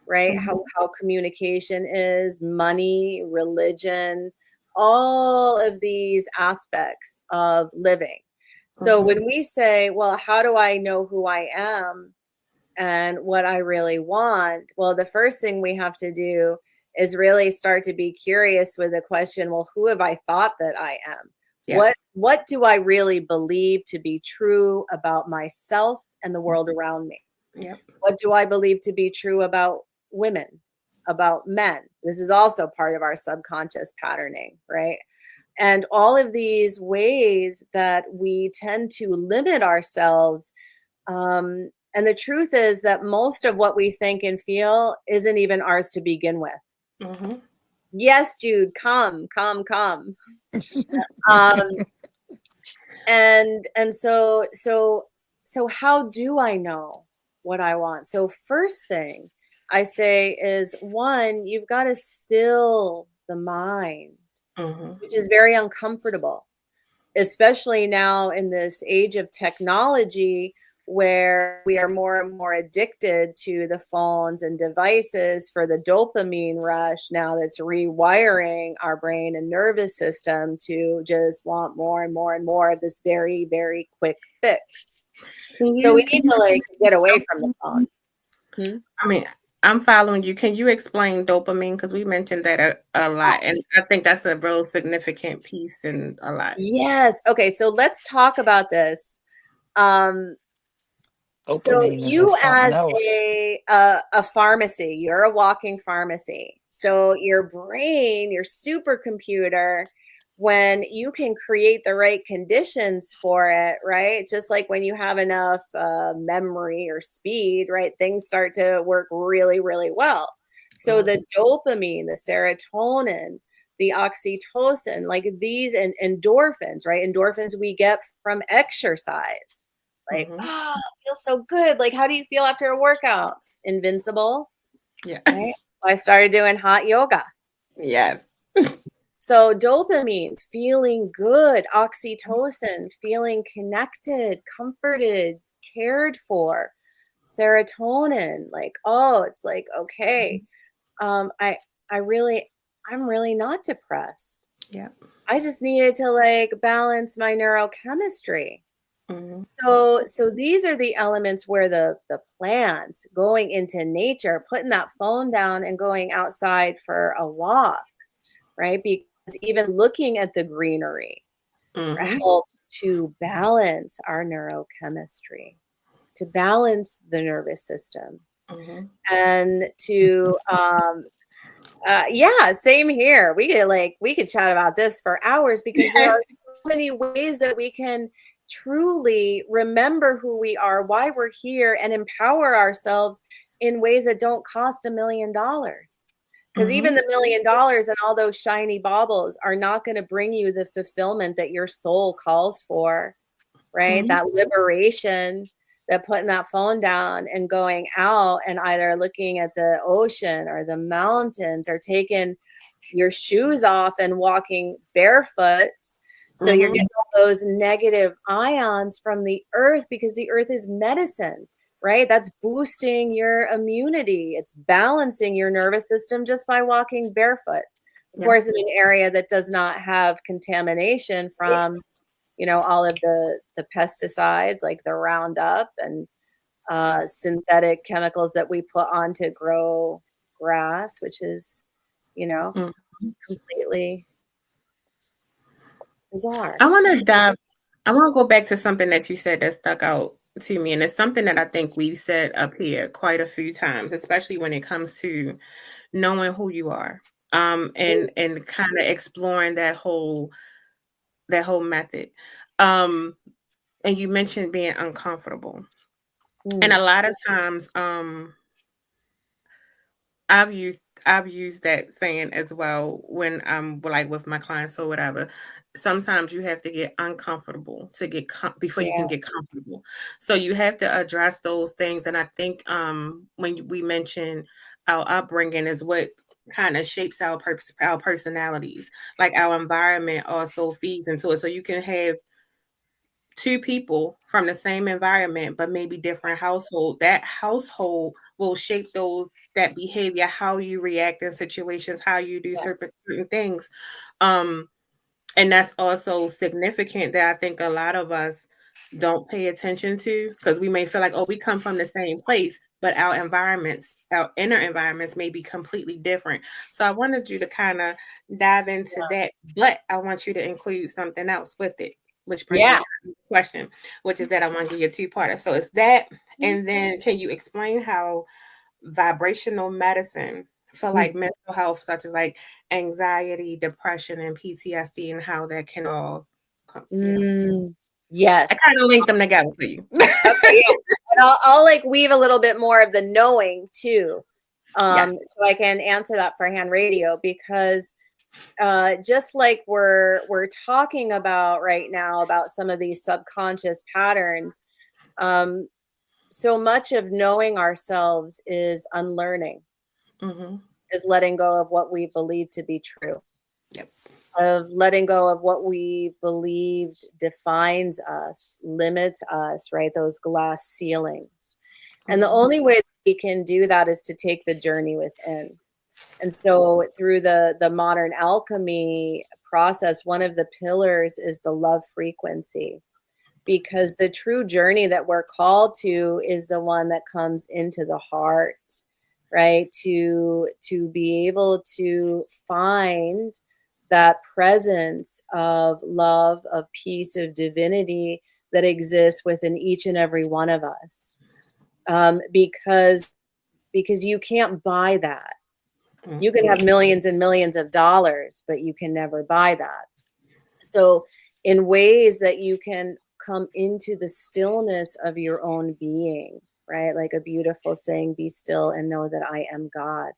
right? Mhm, How communication is, money, religion, all of these aspects of living. So mhm, when we say, well, how do I know who I am? And what I really want, well, the first thing we have to do is really start to be curious with the question, well, who have I thought that I am? yep, What do I really believe to be true about myself and the world around me? yep, What do I believe to be true about women, about men? This is also part of our subconscious patterning, right? And all of these ways that we tend to limit ourselves, and the truth is that most of what we think and feel isn't even ours to begin with. mhm, Yes, Jude, come, come, come. Um, and so how do I know what I want? So first thing I say is, one, you've got to still the mind, mhm, which is very uncomfortable, especially now in this age of technology where we are more and more addicted to the phones and devices for the dopamine rush now that's rewiring our brain and nervous system to just want more and more and more of this very, very quick fix. Can So we you need can you to like get away from the explain? phone. Hmm? I mean, I'm following you. Can you explain dopamine? Because we mentioned that a lot, and I think that's a real significant piece in a lot. Yes. Okay. So let's talk about this. Um, So Dopamine is you something as else. a pharmacy, you're a walking pharmacy. So your brain, your supercomputer, when you can create the right conditions for it, right? Just like when you have enough memory or speed, right? Things start to work really, really well. So Mhm, the dopamine, the serotonin, the oxytocin, like these and endorphins, right? Endorphins we get from exercise. Like, mhm, oh, feels so good. Like, how do you feel after a workout? Invincible, yeah, right? I started doing hot yoga. yes, So, dopamine, feeling good, oxytocin, feeling connected, comforted, cared for, serotonin, like, oh, it's like, okay, mhm, um, I, I really, I'm really not depressed. yep, I just needed to like balance my neurochemistry. mhm, So these are the elements where the plants, going into nature, putting that phone down and going outside for a walk, right? Because even looking at the greenery mhm, helps to balance our neurochemistry, to balance the nervous system, mhm. and to yeah, same here. We could chat about this for hours because there are so many ways that we can truly remember who we are, why we're here, and empower ourselves in ways that don't cost $1 million. Because Mhm, even the $1 million and all those shiny baubles are not going to bring you the fulfillment that your soul calls for, right? mhm, That liberation, that putting that phone down and going out and either looking at the ocean or the mountains or taking your shoes off and walking barefoot. So you're mhm, getting all those negative ions from the earth because the earth is medicine, right? That's boosting your immunity. It's balancing your nervous system just by walking barefoot. Of yep, course, in an area that does not have contamination from all of the pesticides like the Roundup and synthetic chemicals that we put on to grow grass, which is, you know, mhm, completely. Bizarre. I want to dive. I want to go back to something that you said that stuck out to me, and it's something that I think we've said up here quite a few times, especially when it comes to knowing who you are, and kind of exploring that whole method. Um, and you mentioned being uncomfortable, and a Mm, lot of times, I've used I've used that saying as well when I'm like with my clients or whatever. Sometimes you have to get uncomfortable to get before you yeah, can get comfortable. So you have to address those things. And I think when we mention our upbringing is what kind of shapes our personalities. Like our environment also feeds into it. So you can have two people from the same environment but maybe different household. That household will shape those that behavior, how you react in situations, how you do yeah, certain things. um and that's also significant that I think a lot of us don't pay attention to, because we may feel like, oh, we come from the same place, but our inner environments may be completely different. So I wanted you to kind of dive into that, but I want you to include something else with it, which brings me yeah. to the question, which is that I want to give you a two-parter. So it's that, and then can you explain how vibrational medicine for like Mm, mental health, such as like anxiety, depression, and PTSD, and how that can all mm, I yes. kind of linked them together for you. Okay, yeah. And I'll like weave a little bit more of the knowing too. Yes. So I can answer that for hand radio because just like we're talking about right now about some of these subconscious patterns, um, so much of knowing ourselves is unlearning, Mm-hmm. is letting go of what we believe to be true, Yep. of letting go of what we believed defines us, limits us, right? Those glass ceilings. And the Mm-hmm. only way we can do that is to take the journey within. And so through the modern alchemy process, one of the pillars is the love frequency, because the true journey that we're called to is the one that comes into the heart, right? To be able to find that presence of love, of peace, of divinity that exists within each and every one of us. Because you can't buy that. You can have Mm-hmm. millions and millions of dollars, but you can never buy that. So, in ways that you can come into the stillness of your own being, right? Like a beautiful saying, be still and know that I am God,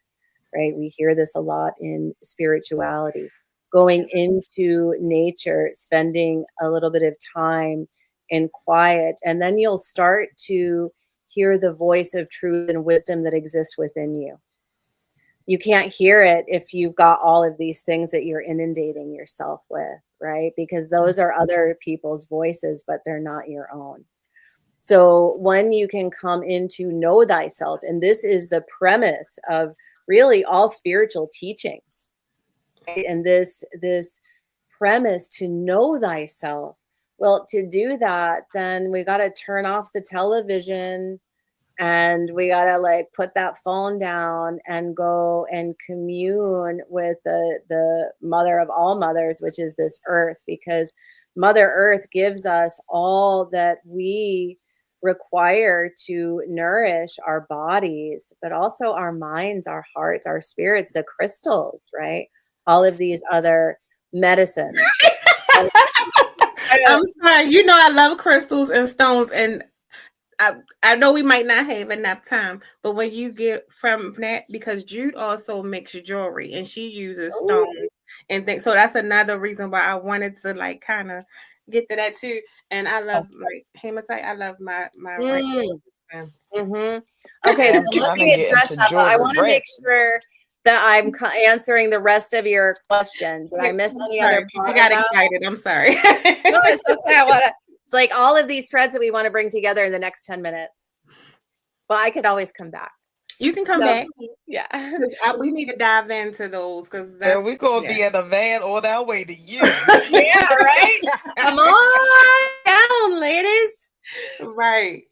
right? We hear this a lot in spirituality. Going into nature, spending a little bit of time in quiet, and then you'll start to hear the voice of truth and wisdom that exists within you. You can't hear it if you've got all of these things that you're inundating yourself with, right? Because those are other people's voices, but they're not your own. So when you can come into know thyself, and this is the premise of really all spiritual teachings, right? And this premise to know thyself. Well, to do that, then we got to turn off the television, and we gotta like put that phone down and go and commune with the mother of all mothers, which is this earth, because Mother Earth gives us all that we require to nourish our bodies, but also our minds, our hearts, our spirits, the crystals, right? All of these other medicines. And I I'm don't- sorry. You know I love crystals and stones, and I know we might not have enough time, but when you get from that, because Jude also makes jewelry and she uses Ooh, stones and things, so that's another reason why I wanted to like kind of get to that too. And I love yes. like hematite. I love my right. Mm. hand. Mhm. Okay, Yeah, so I'm let trying to me get address into that, but I jewelry wanna bread. make sure that I'm answering the rest of your question. Did I miss I'm any other sorry. I part of got that? excited. I'm sorry. No, it's okay. I wanna it's like all of these threads that we wanna bring together in the next 10 minutes. But I could always come back. You can come So, back. yeah. 'Cause we need to dive into those because Girl, that's we gonna yeah. be in a van on our way to you. Yeah, right? Come on down, ladies. Right.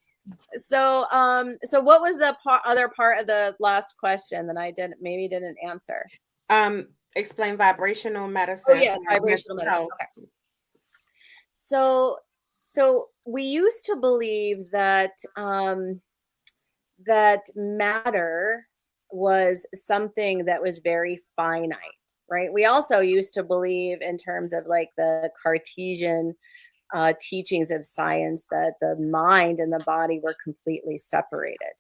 So what was the other part of the last question that I didn't answer? Explain vibrational Oh, medicine for yes, vibrational mental medicine. health. Okay. So, so we used to believe that that matter was something that was very finite, right? We also used to believe in terms of like the Cartesian teachings of science that the mind and the body were completely separated.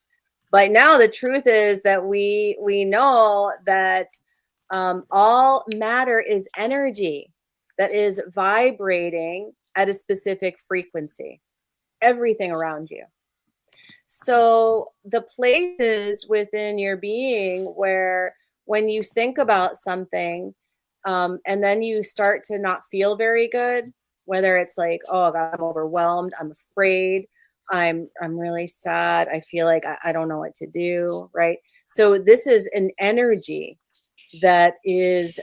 But now the truth is that we know that all matter is energy that is vibrating at a specific frequency. Everything around you. So the places within your being where when you think about something, and then you start to not feel very good, whether it's like, oh God, I'm overwhelmed, I'm afraid, I'm really sad, I feel like I don't know what to do, right? So this is an energy that is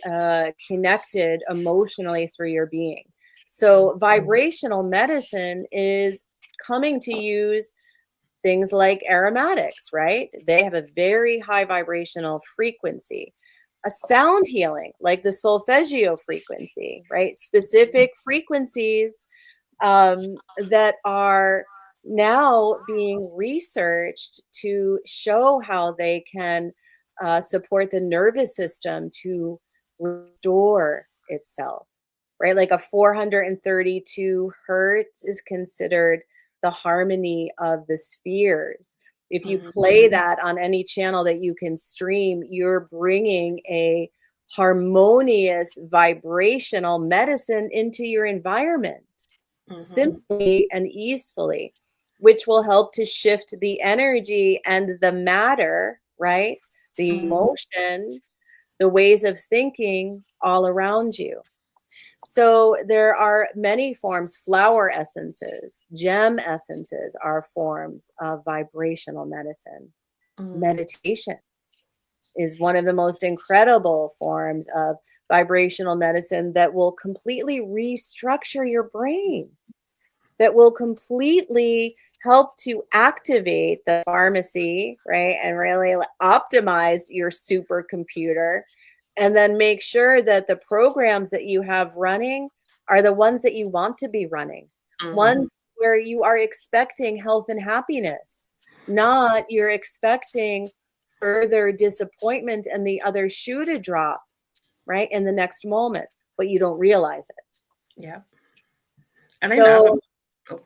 connected emotionally through your being. So vibrational medicine is coming to use things like aromatics, right? They have a very high vibrational frequency. A sound healing, like the solfeggio frequency, right? Specific frequencies that are now being researched to show how they can support the nervous system to restore itself, right? Like a 432 hertz is considered the harmony of the spheres. If you play that on any channel that you can stream, you're bringing a harmonious vibrational medicine into your environment simply and easefully, which will help to shift the energy and the matter, right? The emotion, the ways of thinking all around you. So there are many forms. Flower essences, gem essences are forms of vibrational medicine. Meditation is one of the most incredible forms of vibrational medicine that will completely restructure your brain, that will completely help to activate the pharmacy, right? And really optimize your supercomputer and then make sure that the programs that you have running are the ones that you want to be running, ones where you are expecting health and happiness, not you're expecting further disappointment and the other shoe to drop, right? In the next moment, but you don't realize it. Yeah. I think the So,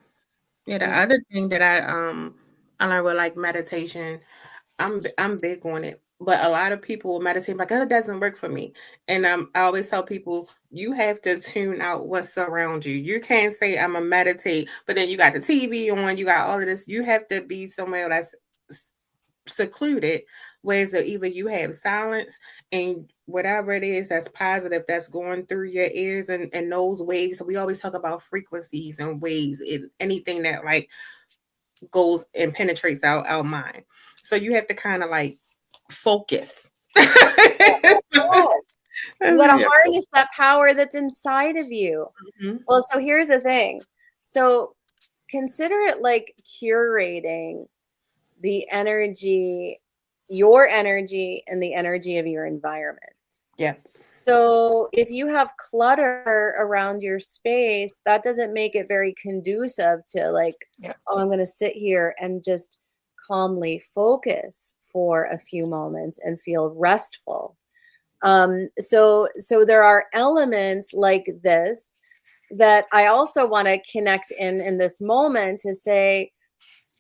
other thing that I learned with like meditation, I'm big on it. But a lot of people will meditate like, oh, it doesn't work for me. And I always tell people you have to tune out what's around you. You can't say I'm a meditate, but then you got the TV on, you got all of this. You have to be somewhere that's secluded, whereas either you have silence and whatever it is that's positive that's going through your ears and those waves. So we always talk about frequencies and waves and anything that like goes and penetrates our mind. So you have to kind of like focus. yes, you got to Yeah. harness that power that's inside of you. Well, so here's the thing. So consider it like curating the energy, your energy, and the energy of your environment. Yeah. So if you have clutter around your space, that doesn't make it very conducive to like, oh, I'm going to sit here and just calmly focus for a few moments and feel restful. So there are elements like this that I also want to connect in this moment to say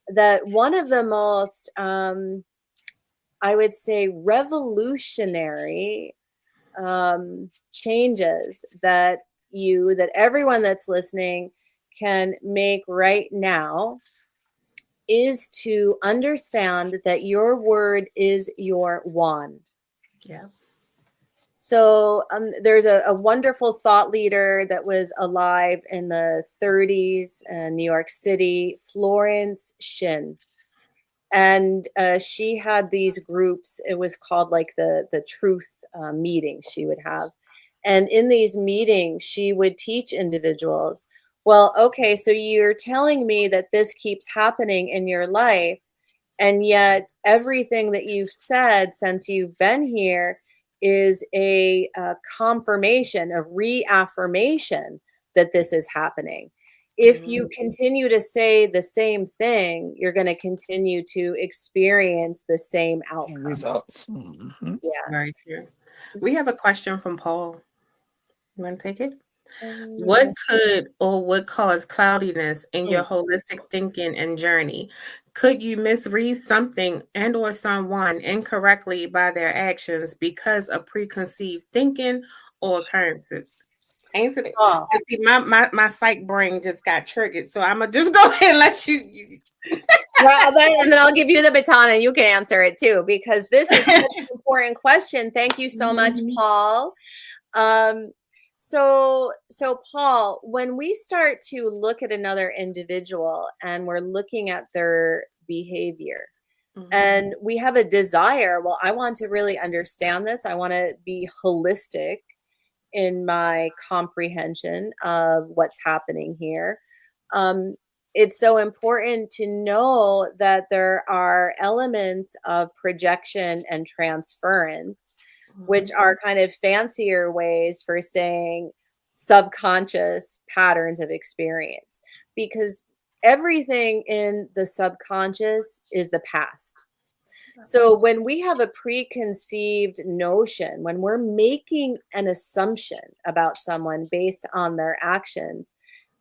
that one of the most, I would say, revolutionary changes that everyone that's listening can make right now is to understand that your word is your wand. Yeah. So there's a wonderful thought leader that was alive in the 30s in New York City, Florence Shin. And she had these groups. It was called like the truth meetings she would have. And in these meetings, she would teach individuals, well, okay, so you're telling me that this keeps happening in your life. And yet everything that you've said since you've been here is a confirmation, a reaffirmation that this is happening. If you continue to say the same thing, you're going to continue to experience the same outcome. Results. Mhm. Yeah. Very true. We have a question from Paul. You want to take it? What Yes. could or would cause cloudiness in your Mm. holistic thinking and journey? Could you misread something and or someone incorrectly by their actions because of preconceived thinking or occurrences? Answer it. Oh, 'Cause see, my psych brain just got triggered, so I'm gonna just go ahead and let you. well, then I'll give you the baton and you can answer it too, because this is such an important question. Thank you so much, Mhm. Paul. Um, so Paul, when we start to look at another individual and we're looking at their behavior Mhm. and we have a desire, well, I want to really understand this. I want to be holistic in my comprehension of what's happening here. Um, it's so important to know that there are elements of projection and transference, which Mhm. are kind of fancier ways for saying subconscious patterns of experience, because everything in the subconscious is the past. So when we have a preconceived notion, when we're making an assumption about someone based on their actions,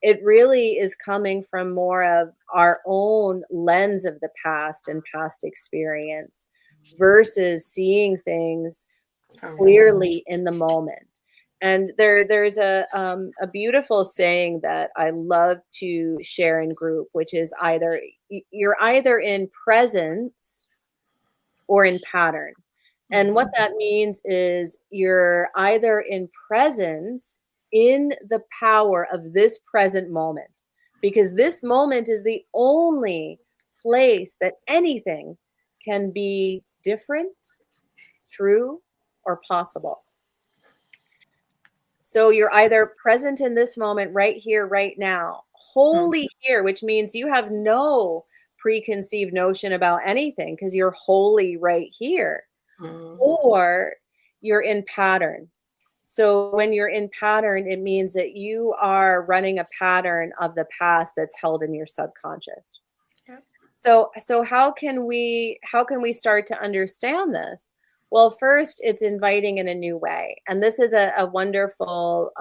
it really is coming from more of our own lens of the past and past experience versus seeing things Oh, yeah. clearly in the moment. And there's a beautiful saying that I love to share in group, which is either you're either in presence or in pattern. And what Mhm. that means is you're either in presence in the power of this present moment, because this moment is the only place that anything can be different, true, or possible. So you're either present in this moment right here, right now, Mhm. wholly here, which means you have no preconceived notion about anything because you're wholly right here, Mhm. or you're in pattern. So when you're in pattern, it means that you are running a pattern of the past that's held in your subconscious. Yep. So how can we start to understand this? Well, first it's inviting in a new way. And this is a wonderful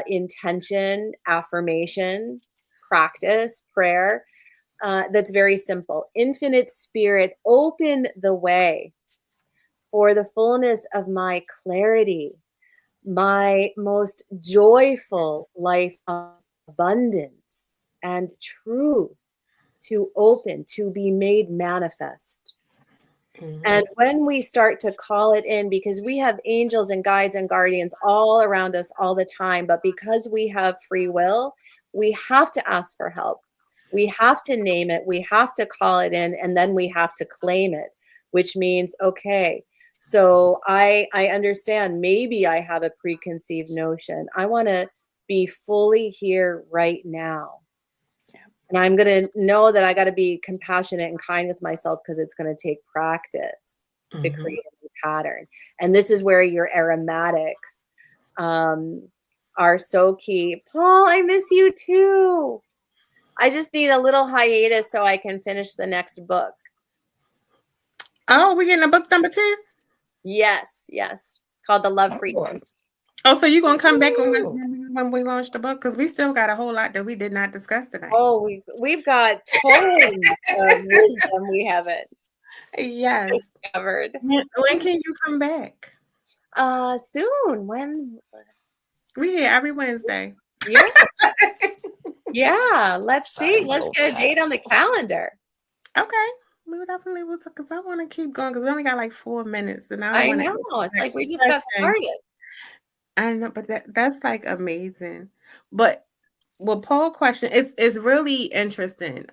intention, affirmation, practice, prayer that's very simple. Infinite Spirit, open the way for the fullness of my clarity, my most joyful life of abundance and truth to open, to be made manifest. Mhm. And when we start to call it in, because we have angels and guides and guardians all around us all the time, but because we have free will, we have to ask for help. We have to name it, we have to call it in, and then we have to claim it, which means, okay, so I understand maybe I have a preconceived notion. I want to be fully here right now. Yeah. And I'm going to know that I got to be compassionate and kind with myself because it's going to take practice to Mhm. create a new pattern. And this is where your aromatics um, are so key. Paul, I miss you too. I just need a little hiatus so I can finish the next book. Oh, we're getting a book number 2? Yes, yes. It's called The Love Oh, boy. Frequency. Oh, so you gonna come back when Ooh. when we launch the book? Because we still got a whole lot that we did not discuss tonight. Oh, we've got tons of wisdom we haven't Yes. covered. When can you come back? Soon. When? We here every Wednesday. Yeah. Yeah, let's see. Exciting Let's little get a date on the tactical. calendar. Okay. We definitely will because I want to keep going because we only got like 4 minutes and I don't I want to know. answer It's the like next we just got question. started. I know, but that's like amazing. But well, Paul question it's really interesting.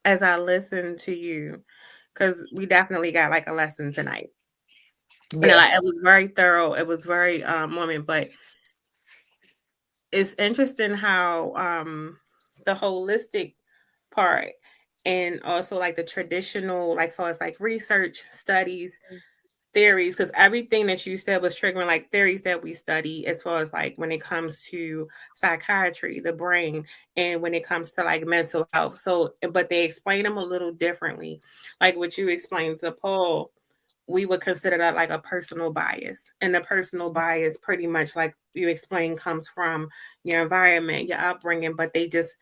As I listen to you, because we definitely got like a lesson tonight. And Yeah. like it was very thorough. It was very moment, but it's interesting how the holistic part and also like the traditional, like far as like research studies, theories, because everything that you said was triggering like theories that we study as far as like when it comes to psychiatry, the brain, and when it comes to like mental health. So, but they explain them a little differently. Like what you explained to Paul, we would consider that like a personal bias. And the personal bias, pretty much like you explained, comes from your environment, your upbringing, but they just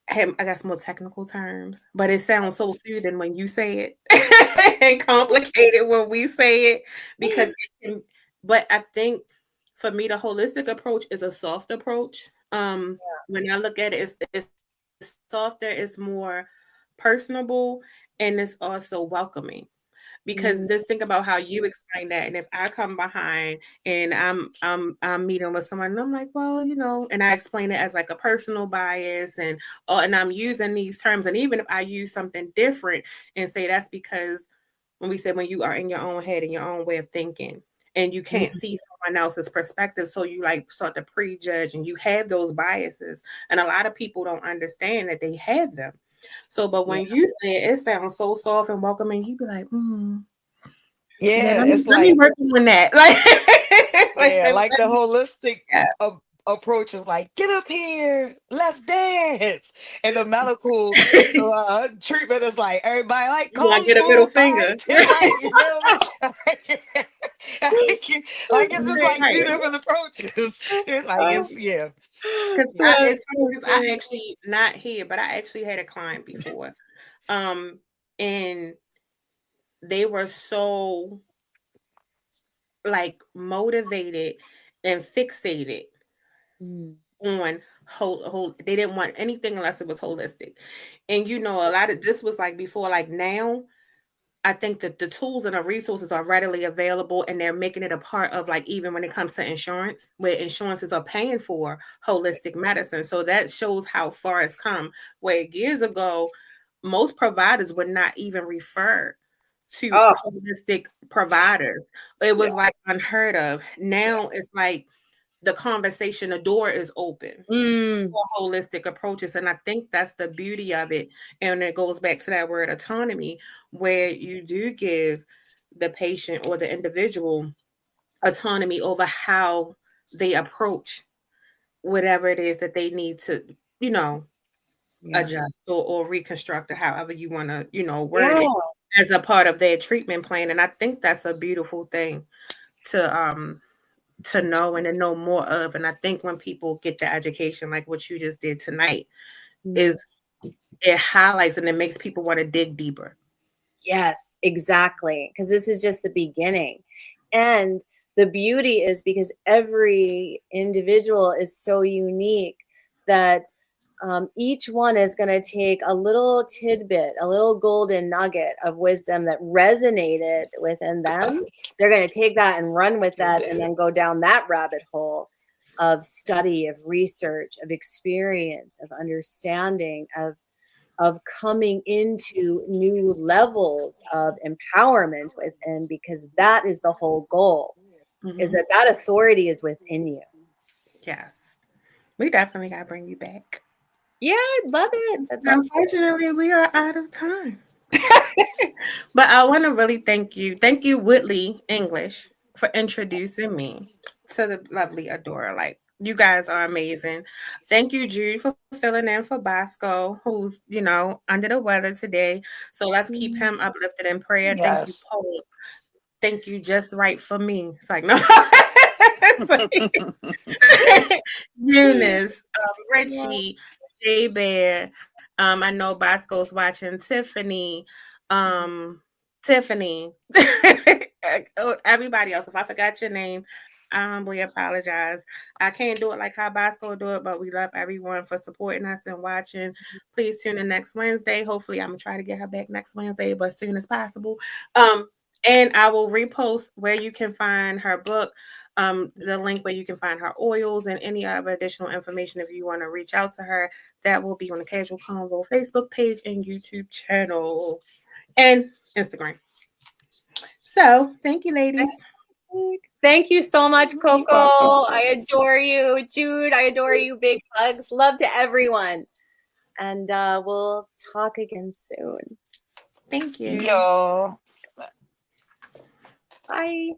have, I guess, more technical terms, but it sounds so soothing when you say it and complicated when we say it because it can, but I think for me, the holistic approach is a soft approach. When I look at it, it's softer, it's more personable, and it's also welcoming. Because Mm, just think about how you explain that, and if I come behind and I'm meeting with someone, and I'm like, well, and I explain it as like a personal bias, and I'm using these terms, and even if I use something different and say that's because when we say when you are in your own head and your own way of thinking, and you can't mm, see someone else's perspective, so you like start to prejudge, and you have those biases, and a lot of people don't understand that they have them. So, but yeah. when you say it, it sounds so soft and welcoming. You be like, yeah, Yeah, it's let me like work on that. Like, yeah, like the holistic yeah, approach is like, get up here, let's dance. And the medical treatment is like, everybody like you gotta kung get a middle fu finger. fighting, right? You feel me? Like it's just like two Right. different approaches. It's like it's yeah. Because Yeah. it's funny because I actually not here, but I actually had a client before, um, and they were so like motivated and fixated Mm, on whole they didn't want anything unless it was holistic. And a lot of this was like before, like now I think that the tools and the resources are readily available, and they're making it a part of like even when it comes to insurance, where insurances are paying for holistic medicine. So that shows how far it's come. Where years ago, most providers would not even refer to oh, holistic providers. It yeah. was like unheard of. Now it's like the conversation, the door is open Mm, for holistic approaches. And I think that's the beauty of it. And it goes back to that word autonomy, where you do give the patient or the individual autonomy over how they approach whatever it is that they need to, you know, yeah. adjust or reconstruct, or however you want to, word Yeah. it, as a part of their treatment plan. And I think that's a beautiful thing to know and to know more of. And I think when people get the education like what you just did tonight, Mm. is it highlights and it makes people want to dig deeper. Yes, exactly. Because this is just the beginning. And the beauty is because every individual is so unique that each one is going to take a little tidbit, a little golden nugget of wisdom that resonated within them. They're going to take that and run with Sure that and did. then go down that rabbit hole of study, of research, of experience, of understanding, of coming into new levels of empowerment within, because that is the whole goal, is Hmm. that that authority is within you. Yes, we definitely got to bring you back. Yeah, I'd love it. I'd love it. Unfortunately, we are out of time. But I want to really thank you, Whitley English, for introducing me to the lovely Adora. Like, you guys are amazing. Thank you, Jude, for filling in for Bosco, who's, under the weather today. So let's keep him Mm. uplifted in prayer. Thank you, Yes. Paul. Thank you, just right for me. It's like, no. It's like, Eunice, Yeah. Richie, J Bear. I know Bosco's watching. Tiffany. Everybody else. If I forgot your name, I humbly apologize. I can't do it like how Bosco do it, but we love everyone for supporting us and watching. Please tune in next Wednesday. Hopefully, I'm gonna try to get her back next Wednesday, but as soon as possible. Um, and I will repost where you can find her book, the link where you can find her oils and any other additional information if you want to reach out to her. That will be on the Casual Convo Facebook page and YouTube channel and Instagram. So thank you, ladies. Thank you so much, Coco. You're welcome, I sis. adore you. Jude, I adore you. Big hugs. Love to everyone. And we'll talk again soon. Thank See you. y'all. Bye.